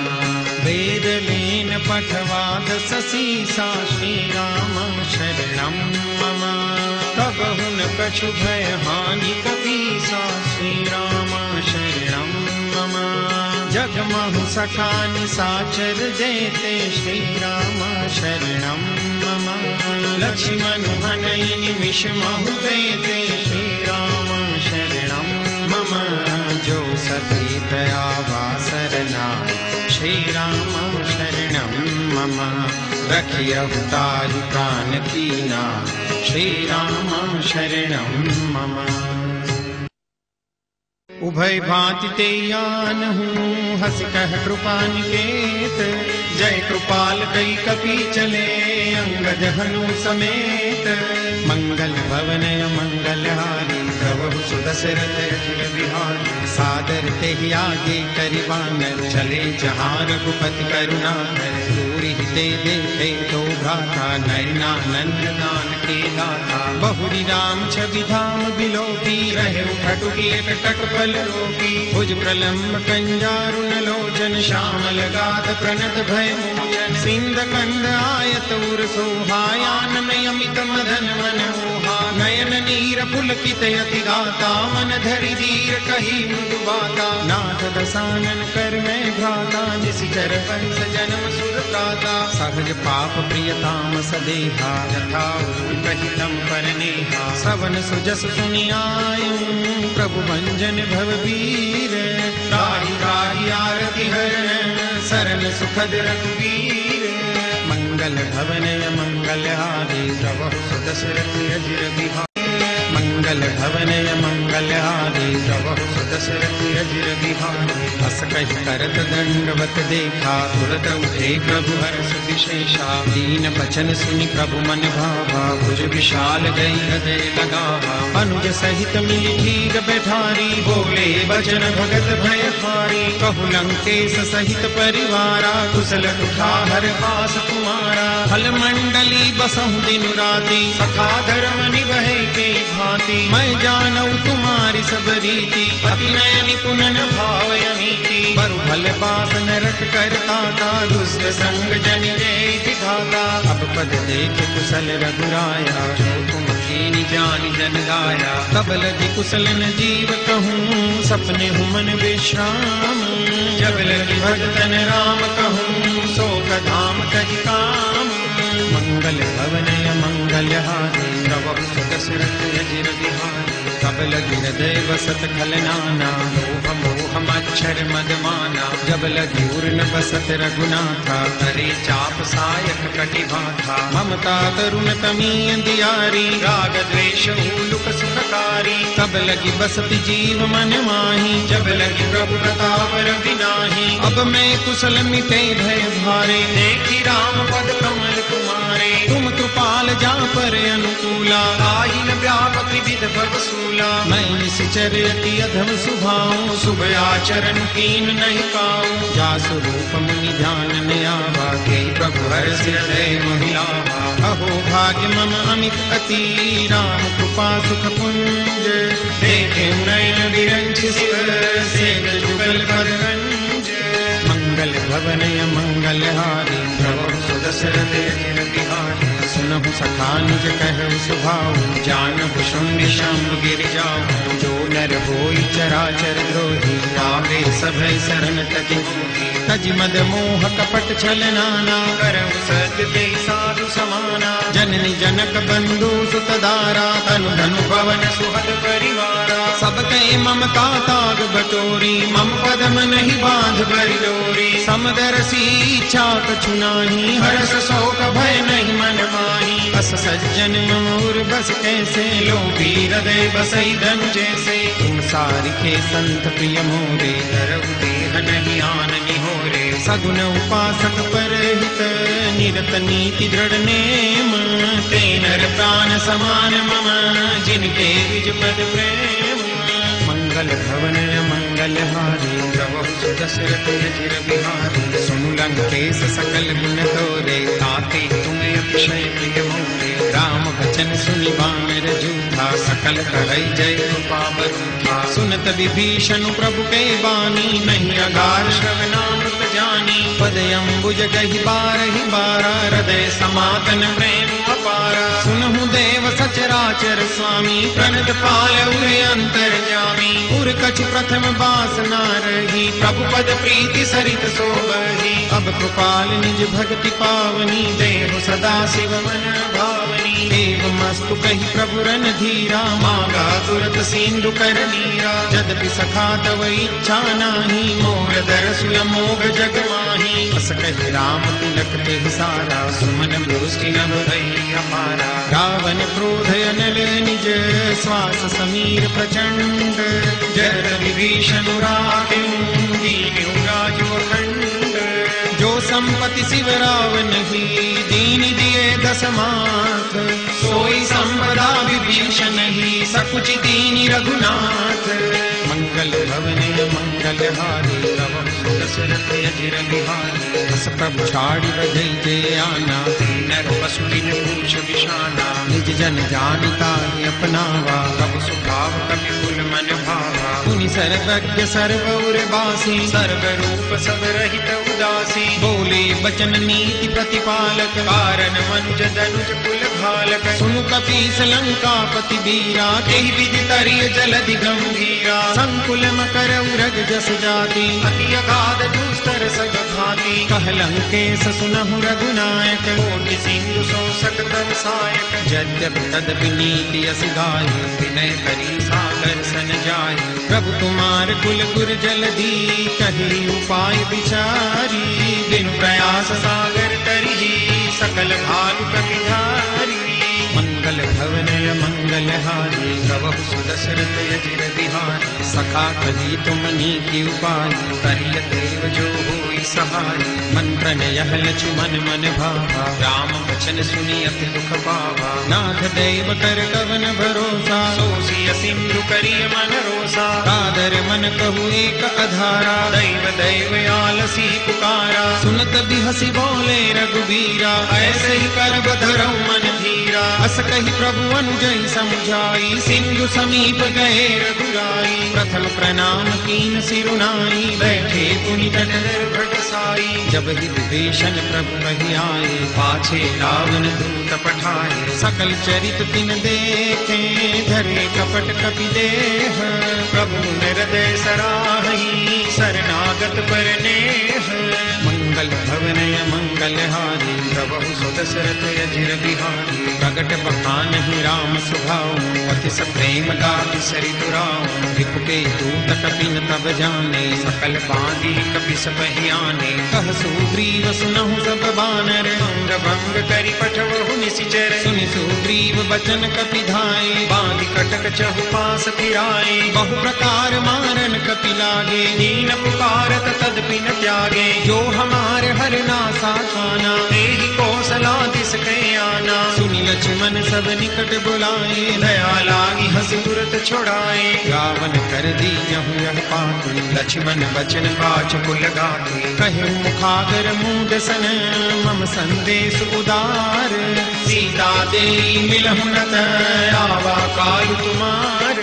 वेद लीन पठवाद ससीसा श्री राम शरणं मम कबहु न कछु भय हानि कपीसा श्री राम शरणं मम जगमहु सखा निसाचर जेते श्री राम शरणं मम लक्ष्मण हनई निमिष महु देते श्री राम शरणं मम जो सती दयावा सरना श्री राम शरणं मम रखियहु ताहि प्राण कीना श्री राम शरणं मम उभय भांति ते आन हूँ हस कह कृपा निकेत जय कृपाल कई कपि चले अंगद हनु समेत मंगल भवन मंगलहारी प्रभु सुदशरथ अजिर बिहारी सादर तेहि आगे करिवानर चले जहाँ रघुपति करुणा कर दूरि ते देखे तो भ्राता नयनानंद नान के दाता बहुरी राम छवि धाम बिलोकी रहे खटुकी कटक पल रोकी भुज प्रलम्ब कंजारुण लोचन श्यामल गाध प्रणत भय मोचन सिंध कंद आयत उर सोहायान में अमित मदन मन मोहा नयन नीर पुलकित यति गाता मन धरि धीर कही मृदु बाता नाथ दसानन कर में भ्राता निशिचर वंश जन्म सुर प्राता सहज पाप प्रियताम सदेहा यथा कहितम परनेहा सवन सुजस सुनि आयु प्रभु भंजन भव वीर राही राही आरति हरण शरण सुखद रघुवीर मंगल भवन मंगलहारी प्रभु सुदशरथ अजिर बिहारी मंगल भवनय मंगलहारी प्रभु सुदशरथ अजिर बिहारी। हस कहि करत दंडवत देखा तुरत उठे प्रभु हर्ष विशेषा। दीन बचन सुनि प्रभु मन भावा भुज विशाल गई हृदय लगावा। अनुज सहित मिली भीग बैठारी बोले बचन भगत भय भारी। कहु लंकेश सहित परिवारा कुशल कुठार पास तुम्हारा। फल मंडली बसहु दिन राति सखा धर्म निभै के भांति। मैं जानऊ तुम्हारी सब रीति अति नय निपुणन भाव अमीति। बरु भल पास नरक करता था दुष्ट संग जन जय विधाता। अब पद देख कुशल रघुराया जो तुम कीनी जान जन गाया। तब लगी कुशल न जीव कहूँ सपने हूँ मन विश्राम। जब लगी भगतन राम कहूँ सो धाम तज काम। मंगल भवनय मंगलहारी प्रभु सुदशरथ अजिर बिहारी। तब लगी हृदय बसत खल नाना लोभ मोह मच्छर मद माना। जब लगी उर्न बसत रघुनाथा करे चाप सायक कटिभाथा। ममता तरुण तमी अंधियारी राग द्वेष हुलुक सुखकारी। तब लगी बसत जीव मन माही जब लगी प्रभु प्रताप रविनाही। अब मैं कुशल मिटे भय भारे देखी राम पद कमल तुम्हारे। तुम कृपाल जा पर अनुकूला आहि न व्यापक विविध भव सूला। मैं निश्चर अति अधम सुभाऊं शुभ आचरण कीन नहीं पाऊं। जा स्वरूप मुनि ध्यान न आवा के प्रभु हर्ष हृदय महिलावा। अहो भाग्य मम अमित अति राम कृपा सुख पुंज। देखे नयन विरंच शिव सेव जुगल करंज। मंगल भवनय मंगलहारी प्रभु सुदशरथ अजिर बिहारी। सुनहु सखा निज कहु सुभाऊ जानहु शून्य शंभ गिर जाऊं। जो नर होई चराचर द्रोही आवे सभय शरण तज मोही। तज मद मोह कपट छल नाना करहु सत्य ते साधु समाना। जननी जनक बंधु सुत दारा तनु धनु पवन सुहद परिवारा। सब कहे ममता ताग बटोरी मम पदम नहीं बांध बरि डोरी। समदरसी इच्छा कछु नाही हर्ष शोक भय नहीं मन माही। बस सज्जन मोर बस कैसे लोभी हृदय बसई धन जैसे। तुम सारिके संत प्रिय मोरे धरहु देह नहीं आन निहोरे। सगुन उपासक परहित निरत नीति दृढ़ नेम। ते नर प्राण समान मम जिनके विज पद प्रेम। मंगल भवनय मंगलहारी प्रभु सुदशरथ अजिर बिहारी। सुनु लंकेश सकल गुण तोरे ताते तुम अतिशय प्रिय मोरे। राम वचन सुनि बानर जूठा सकल करई जय कृपा बरूठा। सुनत विभीषण प्रभु के बानी नहीं अगार श्रवणामृत जानी। पद अम्बुज गहि बारहि बारा हृदय समातन प्रेम अपारा। सुनहु देव सचराचर स्वामी प्रणत पाल उरे अंतर जामी। उर कछ प्रथम बासना रही प्रभु पद प्रीति सरित सोबही। अब कृपाल निज भक्ति पावनी देव सदा शिव मन भावनी। एवं मस्तु कही प्रभु रन धीरा मांगा तुरत सिंधु कर नीरा। यद्यपि सखा तव इच्छा नाही मोर दरसु अमोघ जग माही। बस कहि राम तिलक ते सारा सुमन दृष्टि नभ भई अपारा। रावण क्रोध अनल निज श्वास समीर प्रचंड। जर विभीषण राखें दीन्यु राजो अखंड। जो संपत्ति शिव रावण ही दीन दिए दस माथ। सोई संपदा विभीषण ही सकुचि दीनि रघुनाथ। मंगल भवनय मंगलहारी प्रभु सुदशरथ अजिर बिहारी। बस प्रभु छाड़ी बधई जे आना नर पशु दिन पूछ विषाना। निज जन जानिता अपनावा प्रभु सुभाव कपि कुल मन भावा। मुनि सर्वज्ञ सर्वौर बासी सर्व रूप सब रहित उदासी। बोले बचन नीति प्रतिपालक कारण मनुज धनुज कुल घालक। सुनु कपीस लंकापति वीरा तेहि विधि तरिय जलधि गंभीरा। संकुल मकर उरग जस जाति अति अगाध दुस्तर सग भाति। कह लंकेश सुनहु रघुनायक कोटि सिंधु सो सकल सायक। यद्यपि तदपि नीति अस गाय विनय करी सागर सन जाय। प्रभु तुम्हार कुल गुर जलधि कही उपाय विचारी। बिनु प्रयास सागर तरिहि सकल भानु कपिधारी। मंगल भवनय मंगल मंगलहारी प्रभु सुदशरथ अजिर बिहारी सखा कही तुमनी की उपाय करिय देव जो होई सहाय मंत्र यह लक्ष्मण मन भावा राम वचन सुनी अति दुख पावा नाथ देव कर कवन भरोसा सोसिय सिंधु करिय मन रोसा कादर मन कहु एक अधारा दैव दैव आलसी पुकारा सुनत बिहसी बोले रघुबीरा ऐसे ही कर बधरौ मन धीरा अस कही प्रभु अनुजई समझाई सिंधु समीप गए रघुराई प्रथम प्रणाम कीन सिरुनाई बैठे पुनि तट भटसाई जब ही विभीषण प्रभु कही आए पाछे रावण दूत पठाए सकल चरित तिन देखे धरे कपट कपि देह प्रभु हृदय सराही शरणागत पर नेह मंगल भवनय मंगलहारी प्रभु सुदशरथ अजिर बिहारी प्रगट बखान ही राम सुभाऊ अति प्रेम गाति सरितुराऊ रिपुके दूत कपिन तब जाने सकल बांधी कपि सबहियाने कह सुग्रीव सुनहु सब बानर अंग भंग करि पठवहु निशिचर सुनि सुग्रीव बचन कपि धाये बांधि कटक चहु पास फिराए बहु प्रकार मारन कपि लागे दीन पुकारत तदपि न त्यागे जो हमारे हर नासा खाना तेहि कौशलादिस कै आना सुनि लक्ष्मण सब निकट बुलाए दया लागी हंस तुरत छुड़ाए रावण कर दीजहु यह पाति लक्ष्मण बचन बाच कुल गाते कहे मुखागर मूड सन मम संदेश उदार सीता देई मिलहु न आवा काल तुम्हार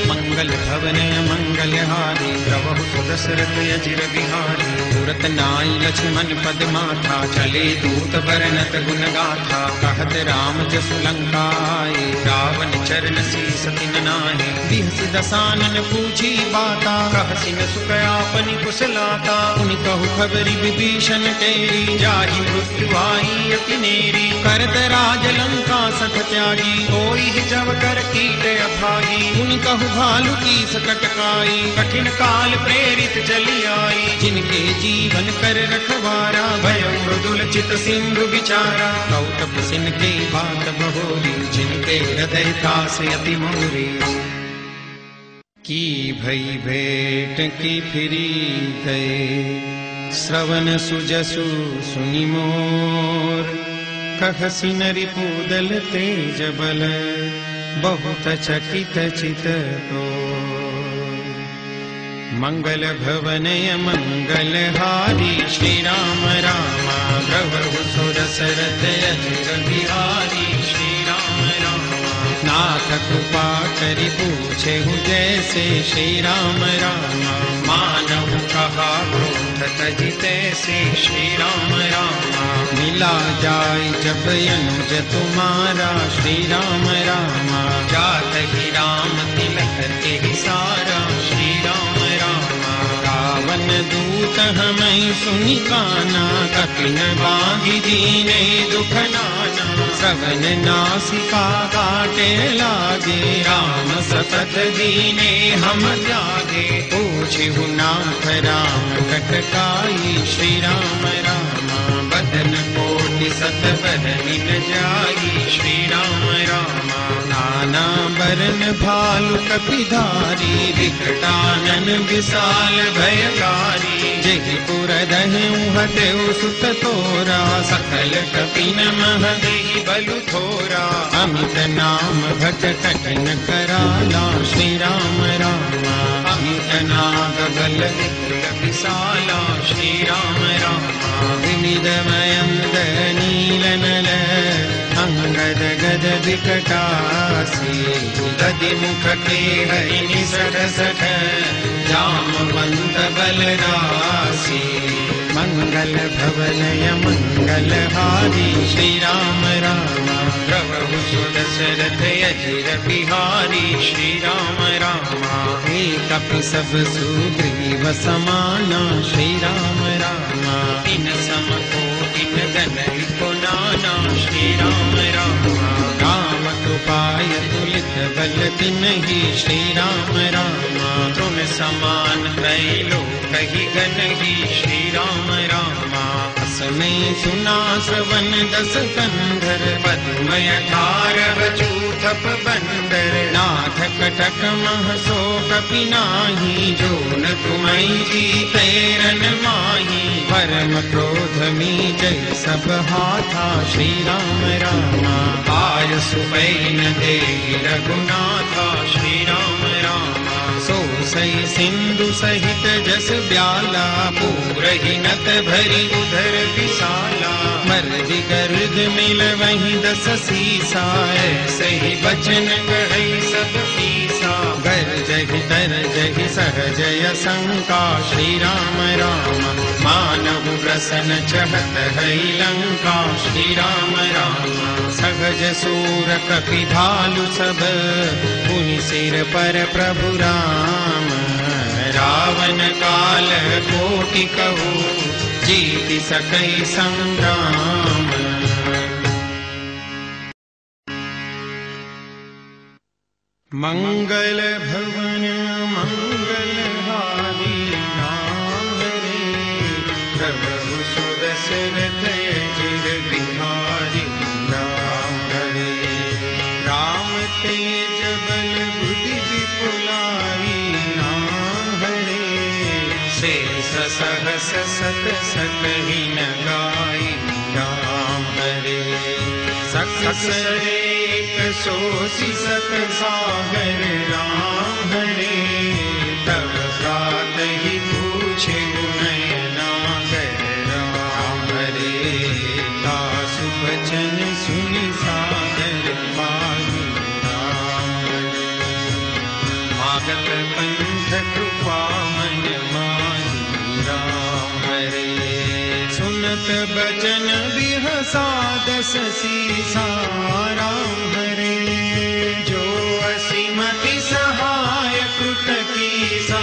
मंगल भवन मंगलहारी प्रभु सुदशरथ अजिर बिहारी तुरत नाई लक्ष्मण पद माथा चले दूत बरनत गुण गाथा कहत राम जसु लंका आए रावण चरण शीस तिन नाहि बिहसि दसानन पूछी बाता कहसि न सुख आपनि कुशलाता उनि कहु खबरि विभीषण तेरी जाहि मृत्यु आई अति नेरी करत राज लंका सठ त्यागी कोई जब कर कीट अभागी उनि कहु भालु की सकटकाई कठिन काल प्रेरित चली आई जिनके जीवन कर रखवारा भय मृदुल चित सिंधु विचारा कौतप सिन के बात बहोरी जिनके हृदय दास अति मोरी की भई भेंट की फिरी गए श्रवण सुजसु सुनि मोर कहसि नरि पूदल तेज बल बहुत चकित चित तो मंगल भवनय मंगलहारी श्री राम रामा प्रभु सुदशरथ अजिर बिहारी श्री राम रामा नाथ कृपा करि पूछे जैसे श्री राम रामा मानव कहा क्रोध तजि तैसे श्री राम रामा मिला जाय जब अनुज तुम्हारा श्री राम रामा जात ही राम तिलक के सारा श्री राम रामा रावण दूत हमें सुनि काना कपिन बांधि दीने दुख नाना श्रवण नासिका काटे लागे राम सतत दीने हम त्यागे पूछहु नाथ राम कटकाई श्री राम रामा बदन कोटि सत बदनिन जाई श्री राम रामा नाना बरन भालु कपिधारी विकटानन विशाल भयकारी जहि पुर दहु हतेउ सुत तोरा सकल कपिन मह देहि बलु थोरा अमित नाम भट कठिन कराला श्री राम रामा अमित नाग बल विपुल विशाला श्री राम रामा विनिदमयं नीलनल अंगद गद विकटासी गदि मुख के हरिनि सठ सठ जामवंत बलरासी मंगल भवनय मंगलहारी श्री राम रामा प्रभु सुदशरथ अजिर बिहारी श्री राम रामा कपि सब सुग्रीव समाना श्री राम रामा इन सम कोटिन गनहि को नाना श्री राम रामा राम कृपाय तुलित बल तिन्हि श्री राम रामा तुम समान भय लोकहि गनहि श्री राम रामा असने सुना श्रवण दस कंधर पद्मय 18 चूथप बंदर कटक मह सो कपि नाही, जो न तुम्हारी जीते रन माही। परम क्रोध में जय सब हाथा, श्री राम रामा आय सुपैन दे रघुनाथा। श्री राम रामा सो सई सिंधु सहित जस ब्याला, पूरहि नत भरी उधर विशाला। मर्दि गर्द मिल वही दस सीसा, सही बचन गढ़ई सब पीसा। गर्जहि तरजहि सहजय शंका, श्री राम राम मानव प्रसन चहत है लंका। श्री राम राम सहज सूर कपि भालु सब, पुनि सिर पर प्रभु राम। रावण काल कोटि कहू, जीति सकै संग्राम। मंगल भवन मंगल हारी, राम हरे प्रभु सुदशरथ चिर बिहारी। राम हरे राम तेज बल बुद्धि विपुलाई, राम हरे शेष सहस सत सकहि न गाई। राम हरे सकस एक सोसी सत सागर, राम हरे तब प्रातहि पूछे नयनागर। राम हरे दासु बचन सुनि सादर पाहि। राम हरे मागत पंथ कृपा मन माही। राम हरे सुनत बचन बिहसा दस सीसा। राम हरे जो असीमति सहाय कृत कीसा।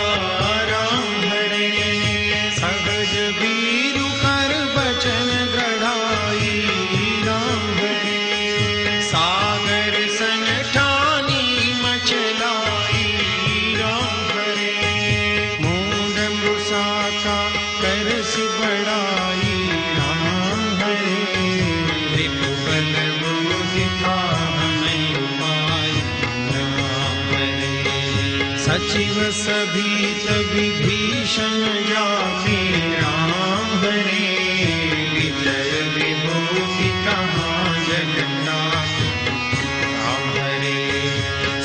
राम हरे सहज वीरु कर बचन गढ़ाई। राम हरे सागर सन ठानी मचलाई। राम हरे मूढ़ मृषा का करस बड़ाई। राम हरे रिपु बल बुद्धि हमें उपाय। राम हरे सचिव सभीत विभीषण जाति। राम हरे विजय विभूति कहाँ जगन्नाथ। राम हरे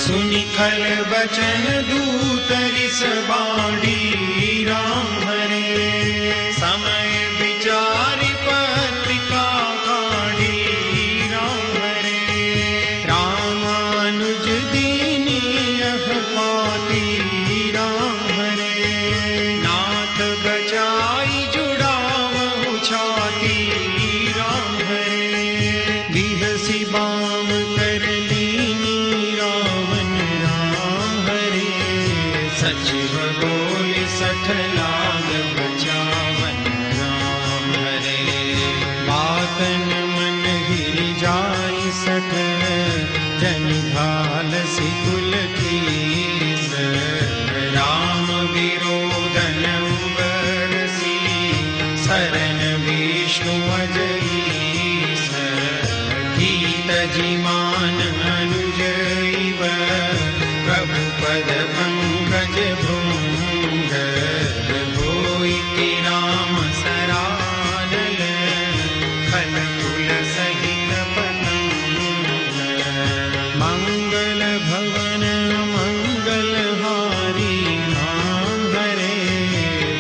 सुनि खल बचन दूतरिस बाड़ी। राम हरे समय विचारि पत्रिका काढ़ी। राम हरे रामानुज दीनी यह पाती। राम हरे नाथ बचाई जुड़ावहु छाती। राम हरे बिहसी बाम कर लीनी रावण। राम हरे सचिव बोल सठ लाग बचावन। राम हरे बातन मन हिर जाई सठ, जन भाल सिकुल कीस। राम विरोधन उबरसी, शरण विष्णु अजईस। गीत जिमान अनुजैव, प्रभु पद पंकज भृंग। होई कि राम सरानल, खल कुल सहित पतंग। मंगल भवन मंगल हारी, राम हरे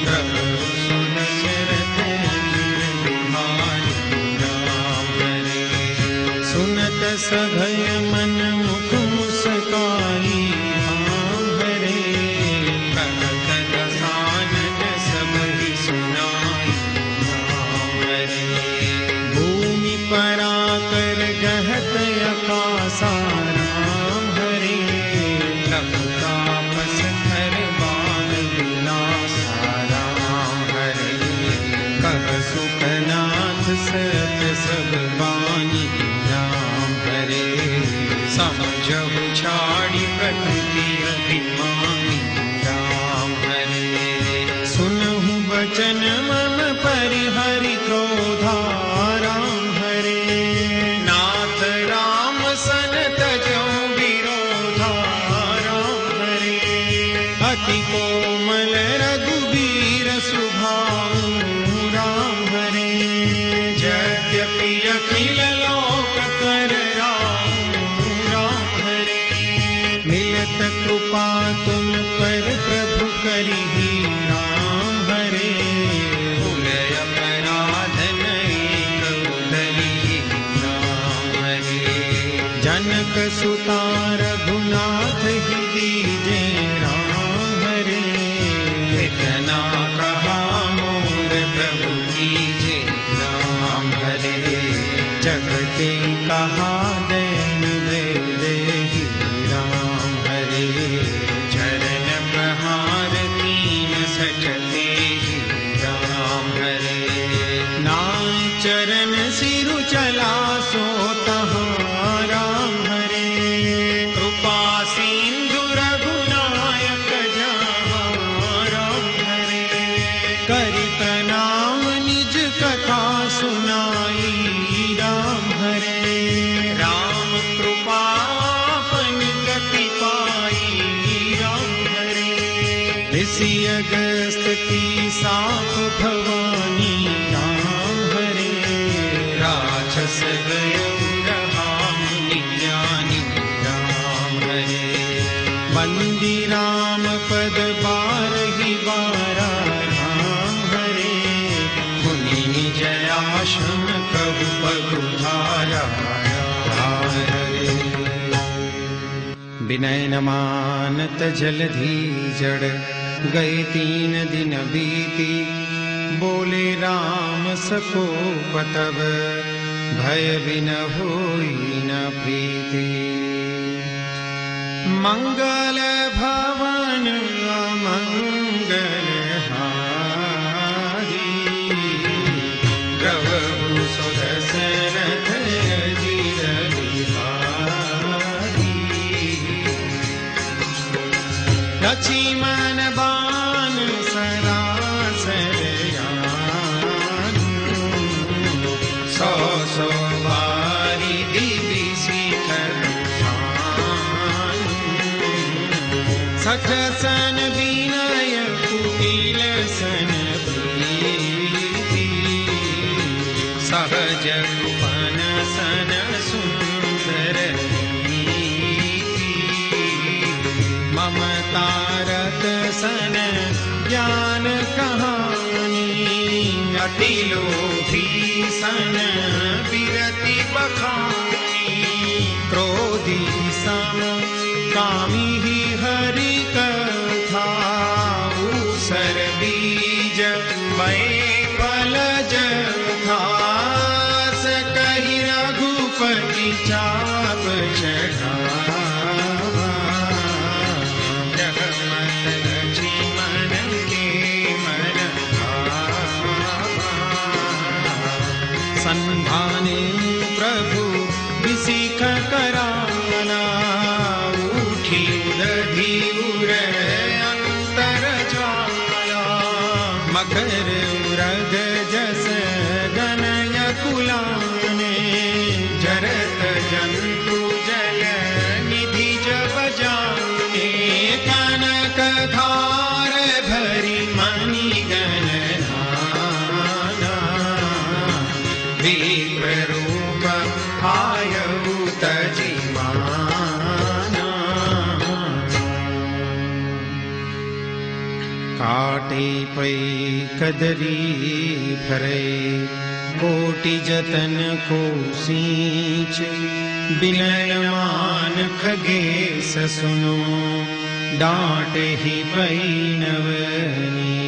प्रभु सुदशरथ चिर बिहारी। राम हरे सुनत सभय मन मुख मुस्काई। राम हरे कहत दसानन सब ही सुनाई। राम हरे भूमि पराकर गहत अकासा। राम हरे लख तापस हर बान विलासा। राम हरे कह सुखनाथ सत सब बानी। राम हरे समझहु छाड़ी प्रकृति अभिमानी। राम हरे सुनहु बचन मम परिहरि क्रोधा। राम हरे नाथ राम सन तजौ विरोधा। राम जनक सुता रघुनाथ ही दीजे राम हरे। इतना कहा मोर प्रभु कीजे राम हरे। जगते कहा दैन दे देहि राम हरे। चरण प्रहार तीन सचते ही राम हरे। नाय चरण सिरु चला सो तहाँ राम हरे। कृपा सिंधु रघुनायक जहाँ राम हरे। करि प्रणाम निज कथा सुनाई राम हरे। राम कृपा अपन गति पाई राम हरे। ऋषि अगस्त की साप भवानी राम हरे। राक्षस गयो रहा मुनि ज्ञानी राम हरे। बंदी राम पद बारहि बारा राम हरे। मुनि निज आश्रम कहु पगुधारा राम हरे। विनय न मानत जलधि जड़ गए 3 दिन बीती। बोले राम सकोप तब भय बिन होई न प्रीति। मंगल भवन अमंगल हारी। प्रभु सुदशरथ अजिर बिहारी। लक्ष्मण बाण सरासर सौ सौ बारी दिव्य शिखर सठ सन विनय कुटिल सन प्रीति। सहज रूपन सन सुंदर नीति। ममता रत सन ज्ञान कहानी। अति लोभी सन विरति बखानी। क्रोधी सम कामी ही हरि कथा। ऊसर बीज मय फलज था। सकहि रघुपति चाप चढ़ावा। जगमत लक्ष्मण के मन भावा। संधाने प्रभु विसिख कराना। उठी उदधि उर अंतर ज्वाला। मकर उरग जस गनय कुलाने। जरत जंतु जल निधि जब जाने। कनक धार भरी मणि गणना। विप्र रूप आयु तजिमाना। काटे पै कदरी भरे। कोटि जतन को सींच। बिनय मान खगेश सुनो। डांट ही पै नवनी।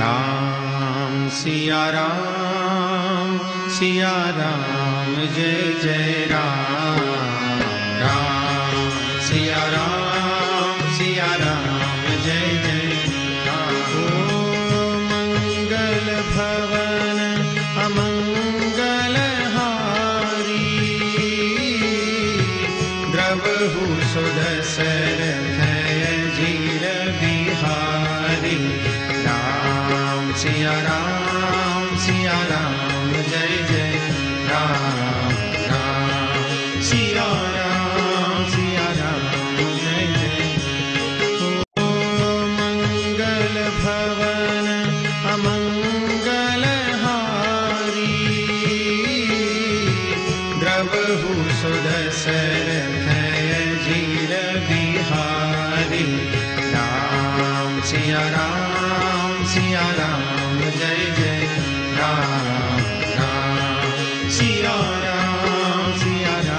राम सिया राम सिया राम जय जय राम। राम सिया राम जय जय राम। ओ मंगल भवन अमंगल हारी। द्रवहु सुदशरथ अजिर बिहारी। राम सिया राम जय जय राम। राम सिया राम जय जय। ओ मंगल भवन अमंगल हारी। द्रवहु सुदशरथ अजिर बिहारी। राम सिया राम जय जय राम। राम सिया राम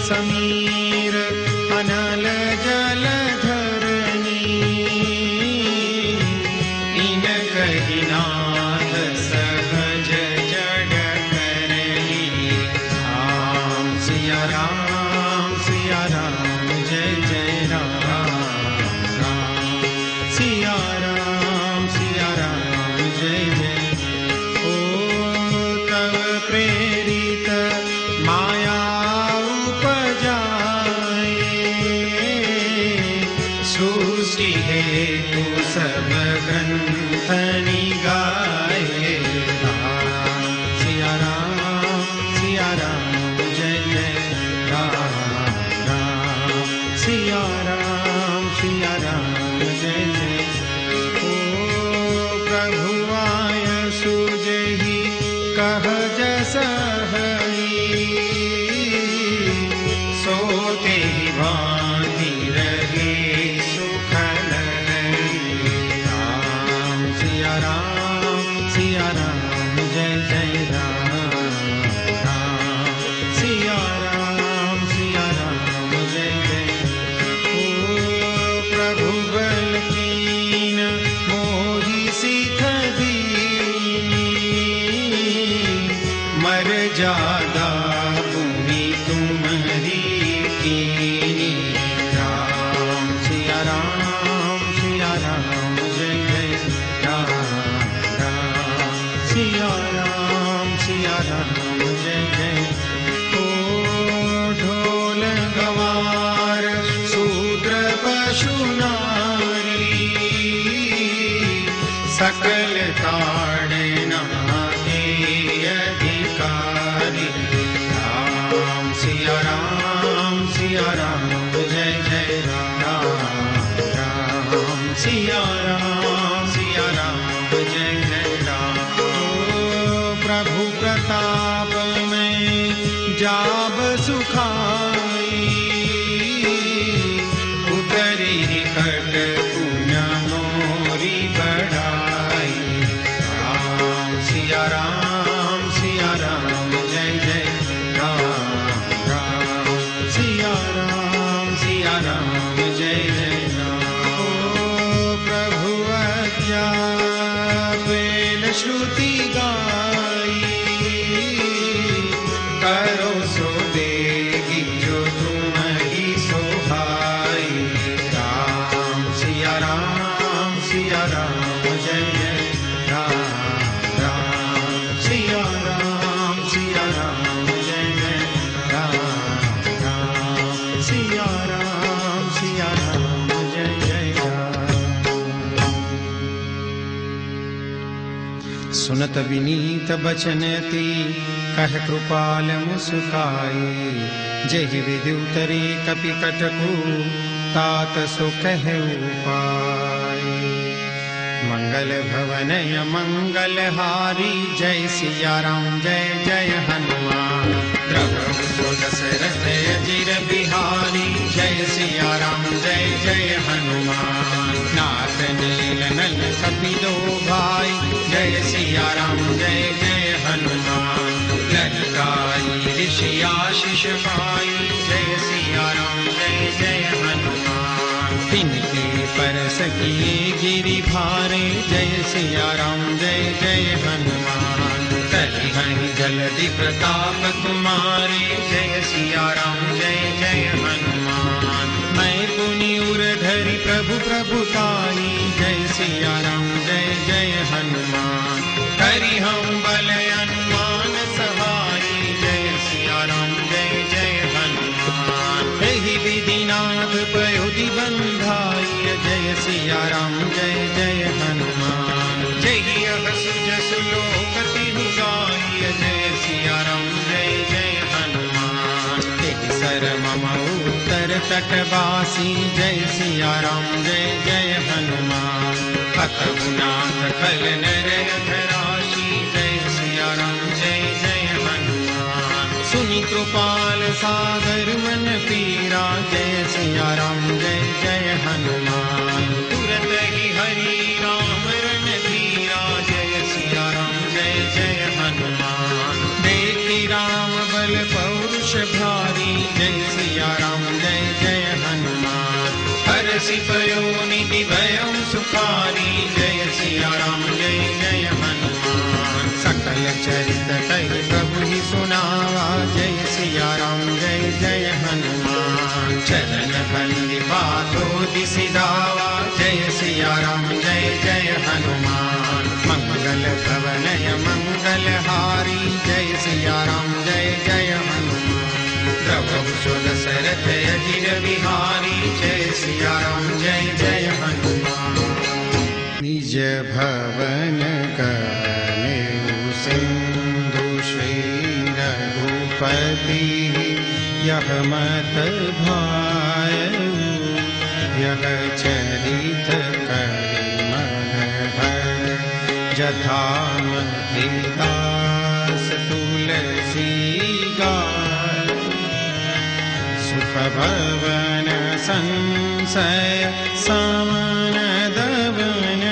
समीर अनल जलधरनी इन कही नाथ सहज जड़ करनी। राम सिया राम जय जय राम राम सिया राम जय जय। ओ तव प्रेरित माया सृष्टि हेतु सब ग्रंथ निगाए। राम सिया राम जय जय राम राम सिया राम जय जय। ओ प्रभु आय सुजहि कह जस हरि सोते ही भांति रहे जय जय राम राम सिया राम जय जय। ओ प्रभु बल कीन मोहि सिथ दीनी मर जादा भूमि तुम्हारी कीनी। राम सिया राम जय जय राम सिया राम जय जय। ओ ढोल गवार शूद्र पशु नारी सकल ताड़ना के अधिकारी। राम सिया राम जय जय राम राम सिया राम जय जय राम। प्रभु प्रताप में जाब सुखाई उतरी कट पुण्य मोरी बढ़ाई। राम सिया राम जय जय राम राम सिया राम जय जय राम। ओ प्रभु अज्ञापेन श्रुति गाई करो सो देगी जो तुम्हारी सोहाई। राम सिया राम जय जय राम राम सिया राम जय जय राम राम सिया राम जय जय राम। सुनत विनीत बचन अति कह कृपाल मुस्काए। जहि विधि उतरे कपि कटकु तात सो कह उपाय। मंगल भवनय मंगल हारी जय सिया राम जय जय हनुमान। द्रवहु सो दशरथ अजिर बिहारी जय सिया राम जय जय हनुमान। नाथ नील नल कपि दो भाई जय सिया राम जय जय हनुमान। लंकाई ऋषि आशीष पाई जय सिया राम जय जय हनुमान। तिनके परस किए गिरि भारे जय सिया राम जय जय हनुमान। कलिहहि जलधि प्रताप तुम्हारे जय सिया राम जय जय हनुमान। मैं पुनि उर धरि प्रभु प्रभुताई जय सिया राम जय जय हनुमान। करि हम बल अनुमान सहाई जय सिया राम जय जय हनुमान। एहि विधिनाथ पयोधि बंधाई जय सिया राम जय जय हनुमान। जहि अहसु जसु लोकति गाई जय सिया राम जय जय हनुमान। एहि सर मम उत्तर तटवासी जय सिया राम जय जय हनुमान। अतुनाथ खल नर राशि जय सिया राम जय जय हनुमान। सुनि कृपाल सागर मन पीरा जय सिया राम जय जय हनुमान। तुरत ही हरि राम रण धीरा जय सिया राम जय जय हनुमान। देखि राम बल पौरुष क्रोश भारी, जय सिया राम जय जय हनुमान। हरषि पयो निधि भयं सुखारी, जय सिया राम जय जय हनुमान। सकल चरित कहि प्रभु ही सुनावा, जय सिया राम जय जय हनुमान। चरण बंदी बातों दिसि धावा, जय सिया राम जय जय हनुमान। मंगल भवनय मंगल हारी, जय सिया राम जय जय हनुमान। द्रवहु सुदशरथ अजिर बिहारी, जय सिया राम जय जय हनुमान। निज भवन कनेउ सिंधु श्री रघुपति, यह मत भायउ यह चरित करिमन भर। जथामति दास तुलसी गाय, सुख भवन संशय समन दवन।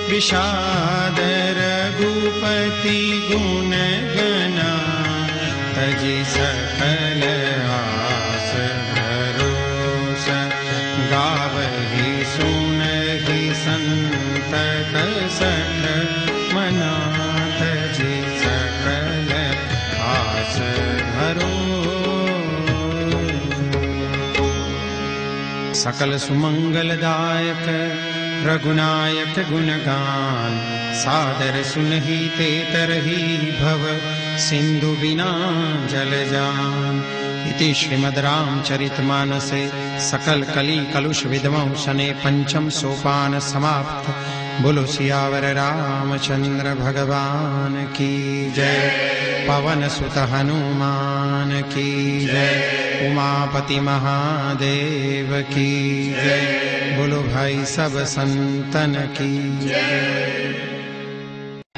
विषाद रघुपति गुण गना, तजि सकल आस भरोस। गावहि सुनहि संतत सठ मना, तजि सकल आस भरोस। सकल सुमंगलदायक रघुनायक गुणगान, सादर सुनहि ते तरहि भव सिंधु बिना जल जान। इति श्रीमद् रामचरितमानसे सकल कली कलुष विद्मौ सने पंचम सोपान समाप्त। बोलो सियावर रामचंद्र भगवान की जय। पवन सुत हनुमान की जय। उमापति महादेव की जय। बोलो भाई सब संतन की जय।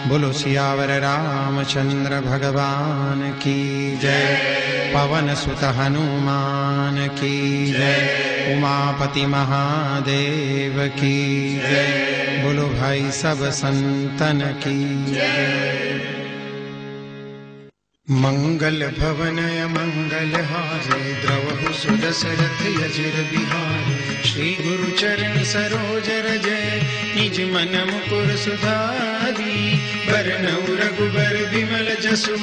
बोलो सियावर रामचंद्र भगवान की जय। पवन सुत हनुमान की जय। उमापति महादेव की जय। बोलो भाई सब संतन की जय। मंगल भवनय मंगल हारे, द्रवहु सुदशरथ अजिर बिहारी। श्री गुरु चरण सरोज रजय, निज मन मुकुर सुधारी। बरनउँ रघुबर बिमल जसु,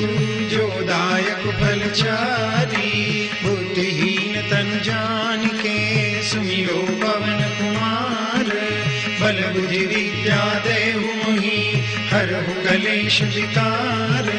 जो दायक फल चारी। बुद्धिहीन तनु जानिके, सुमिरो पवन कुमार। बल बुद्धि विद्या देहु मोहि, हरहु कलेश विकार।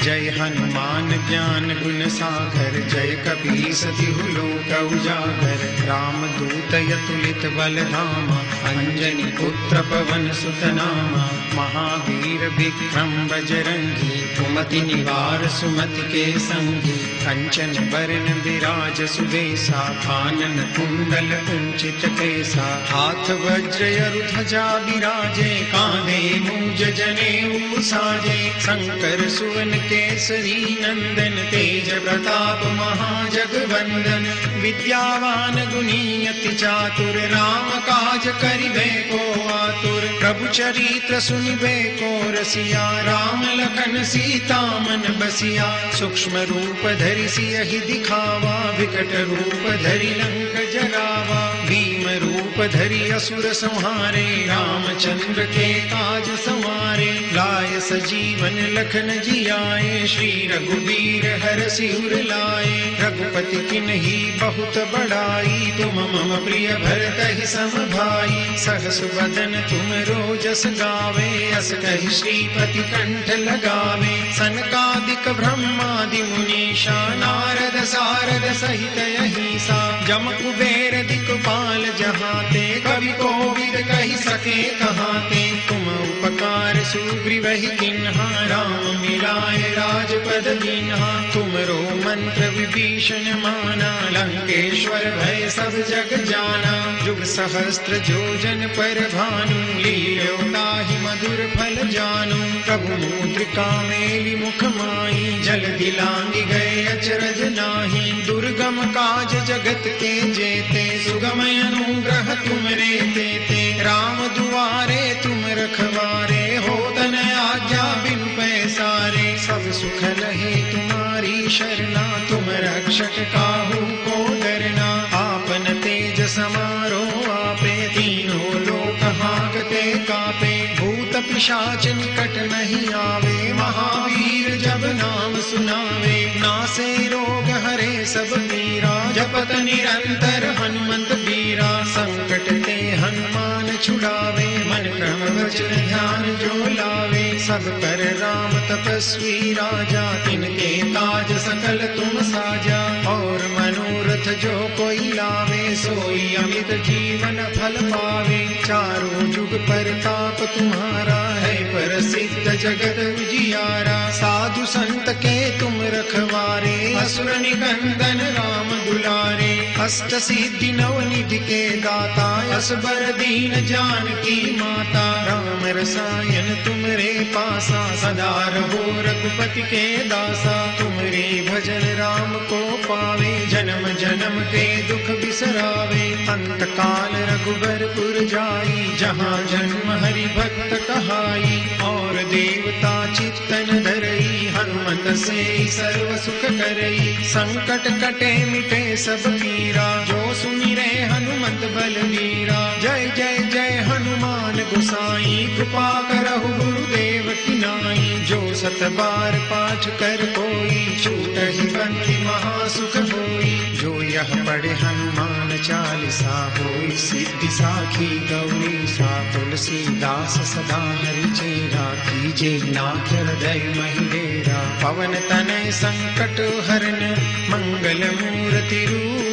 जय हनुमान ज्ञान गुण सागर, जय कपीस तिहु लोक उजागर। राम दूत अतुलित बल धामा, अंजनी पुत्र पवन सुत नामा। महावीर विक्रम बजरंगी, कुमति निवार सुमति के संगी। कंचन बरन विराज सुबेसा, कानन कुंडल कुंचित केसा। हाथ वज्र अरु ध्वजा विराजे, कांधे मूंज जनेऊ साजे। शंकर सुवन केसरी नंदन, तेज प्रताप महाजगवंदन। विद्यावान गुणी अति चातुर, राम काज करिबे को आतुर। प्रभु चरित्र सुनिबे को रसिया, राम लखन सीता मन बसिया। सूक्ष्म रूप धरि सियहि दिखावा, विकट रूप धरि लंक जरावा। भीम रूप धरि असुर संहारे, रामचंद्र के काज संवारे। लाय सजीवन लखन जियाए, श्री रघुवीर हरषि उर लाए। रघुपति किन्ही बहुत बड़ाई, तुम मम प्रिय भरतहि सम भाई। सहस बदन तुम रोजस गावे, अस कहि श्रीपति कंठ लगावे। सनकादिक ब्रह्मादि मुनीषा, नारद सारद सहित अहिसा। जम कुबेर दिक्पाल जहाते, कवि कोविद कहि सके कहाते। तुम उपकार सुग्रीवहि किन्हा, राम मिलाए राजपद दीन्हा। तुमरो मंत्र विभीषण माना, लंकेश्वर भय सब जग जाना। जुग सहस्त्र जोजन पर भानु, लील्यो ताहि मधुर फल जानु। प्रभु मुद्रिका मेलि मुख माहि, जलधि लांघि गए अचरज नाहि। दुर्गम काज जगत के जेते, सुगम अनुग्रह तुमरे तेते। राम दुआरे तुम रखवारे, होत न आज्ञा बिनु पैसारे। सब सुख लहे तुम्हारी शरणा, तुम रक्षक काहू को डरना। आपन तेज समारो आपे, तीनों लोक हांकते कापे। भूत पिशाच निकट नहीं आवे, महावीर जब नाम सुनावे। नासे रोग हरे सब पीरा, जपत निरंतर हनुमंत बीरा। संकट ते हनुमान छुड़ावे, मन क्रम वचन ध्यान जो लावे। सब कर राम तपस्वी राजा, तिनके काज सकल तुम साजा। और मनोरथ जो कोई लावे, सोई अमित जीवन फल पावे। चारों जुग परताप तुम्हारा है, प्रसिद्ध जगत उजियारा। साधु संत के तुम रखवारे, असुर निकंदन राम दुलारे। अष्ट सिद्धि नवनिधि के दाता, असबर दीन जानकी माता। राम रसायन तुमरे पासा, सदा रहो रघुपति के दासा। तुमरे भजन राम को पावे, जन्म जन्म के दुख बिसरावे। अंत काल रघुबरपुर जाई, जहाँ जन्म हरि भक्त कहाई। और देवता चित्तन धरई, हनुमत से सर्व सुख करई। संकट कटे मिटे सब पीरा, जो सुमिरे हनुमत बलवीरा। जय जय जय हनुमान गोसाई, कृपा करहु गुरुदेव की नाई। जो सत बार पाठ कर कोई, छूटहि बंदी महासुख होई। जो यह पढ़े हनुमान चालीसा, होई सिद्धि साखी गौरी सा। तुलसीदास सदा हरि चेरा, कीजे नाथ हृदय महि डेरा। पवन तनय संकट हरन, मंगल मूर्ति रूप।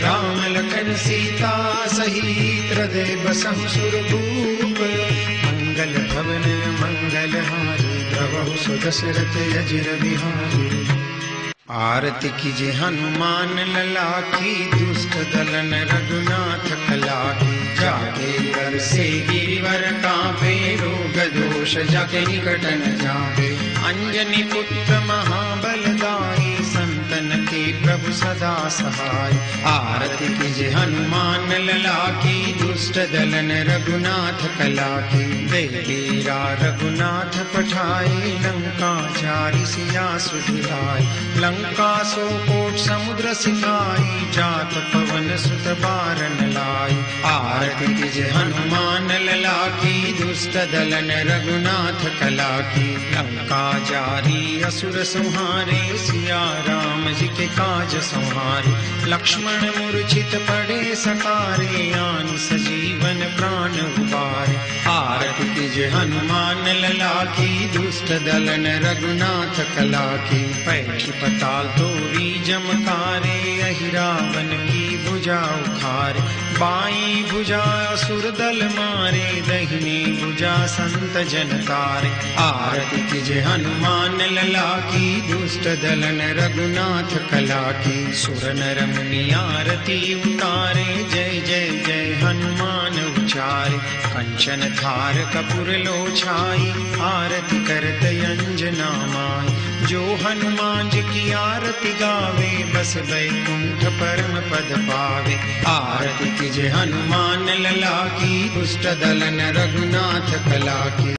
राम लखन सीता सहित, हृदय बसहु सुरभूप। मंगल भवन मंगल हारी, द्रवहु सुदशरथ अजिर बिहारी। आरती कीजे हनुमान लला की, दुष्ट दलन रघुनाथ कला की। जाके कर से गिरिवर कांपे, रोग दोष जाके निकट न जावे। अंजनी पुत्र महाबलदाई, संतन के प्रभु सदा सहाय। आरती कीजे हनुमान लला की, दुष्ट दलन रघुनाथ कला की। देवीरा रघुनाथ पठाई, लंका चारि सिया सुधिलाई। लंका सो कोट समुद्र सिकाई, जात पवन सुत बारन लाई। आरती कीजे हनुमान लला की, दुष्ट दलन रघुनाथ कला की। लंका जारी असुर संहारे, सिया राम जी के काज संहारे। लक्ष्मण मूर्छित पड़े सकारे, आन सजीवन प्राण उबारे। आरती कीजे हनुमान लला की, दुष्ट दलन रघुनाथ कला की। पैठी पताल तोरी जमकारे, अहि रावण की भुजा उखारे। बाई भुजा असुर दल मारे, दहिनी भुजा संत जन तारे। आरती कीजे हनुमान लला की, दुष्ट दलन रघुनाथ कला की। सुर नर मुनि आरती उतारे, जय जय जय हनुमान उचारे। कंचन थार कपूर लोछाई, आरती करत अंजना माई। जो हनुमान जी की आरती गावे, बस बैकुंठ परम पद पावे। आरती कीजे हनुमान लला की, दुष्ट दलन रघुनाथ कला की।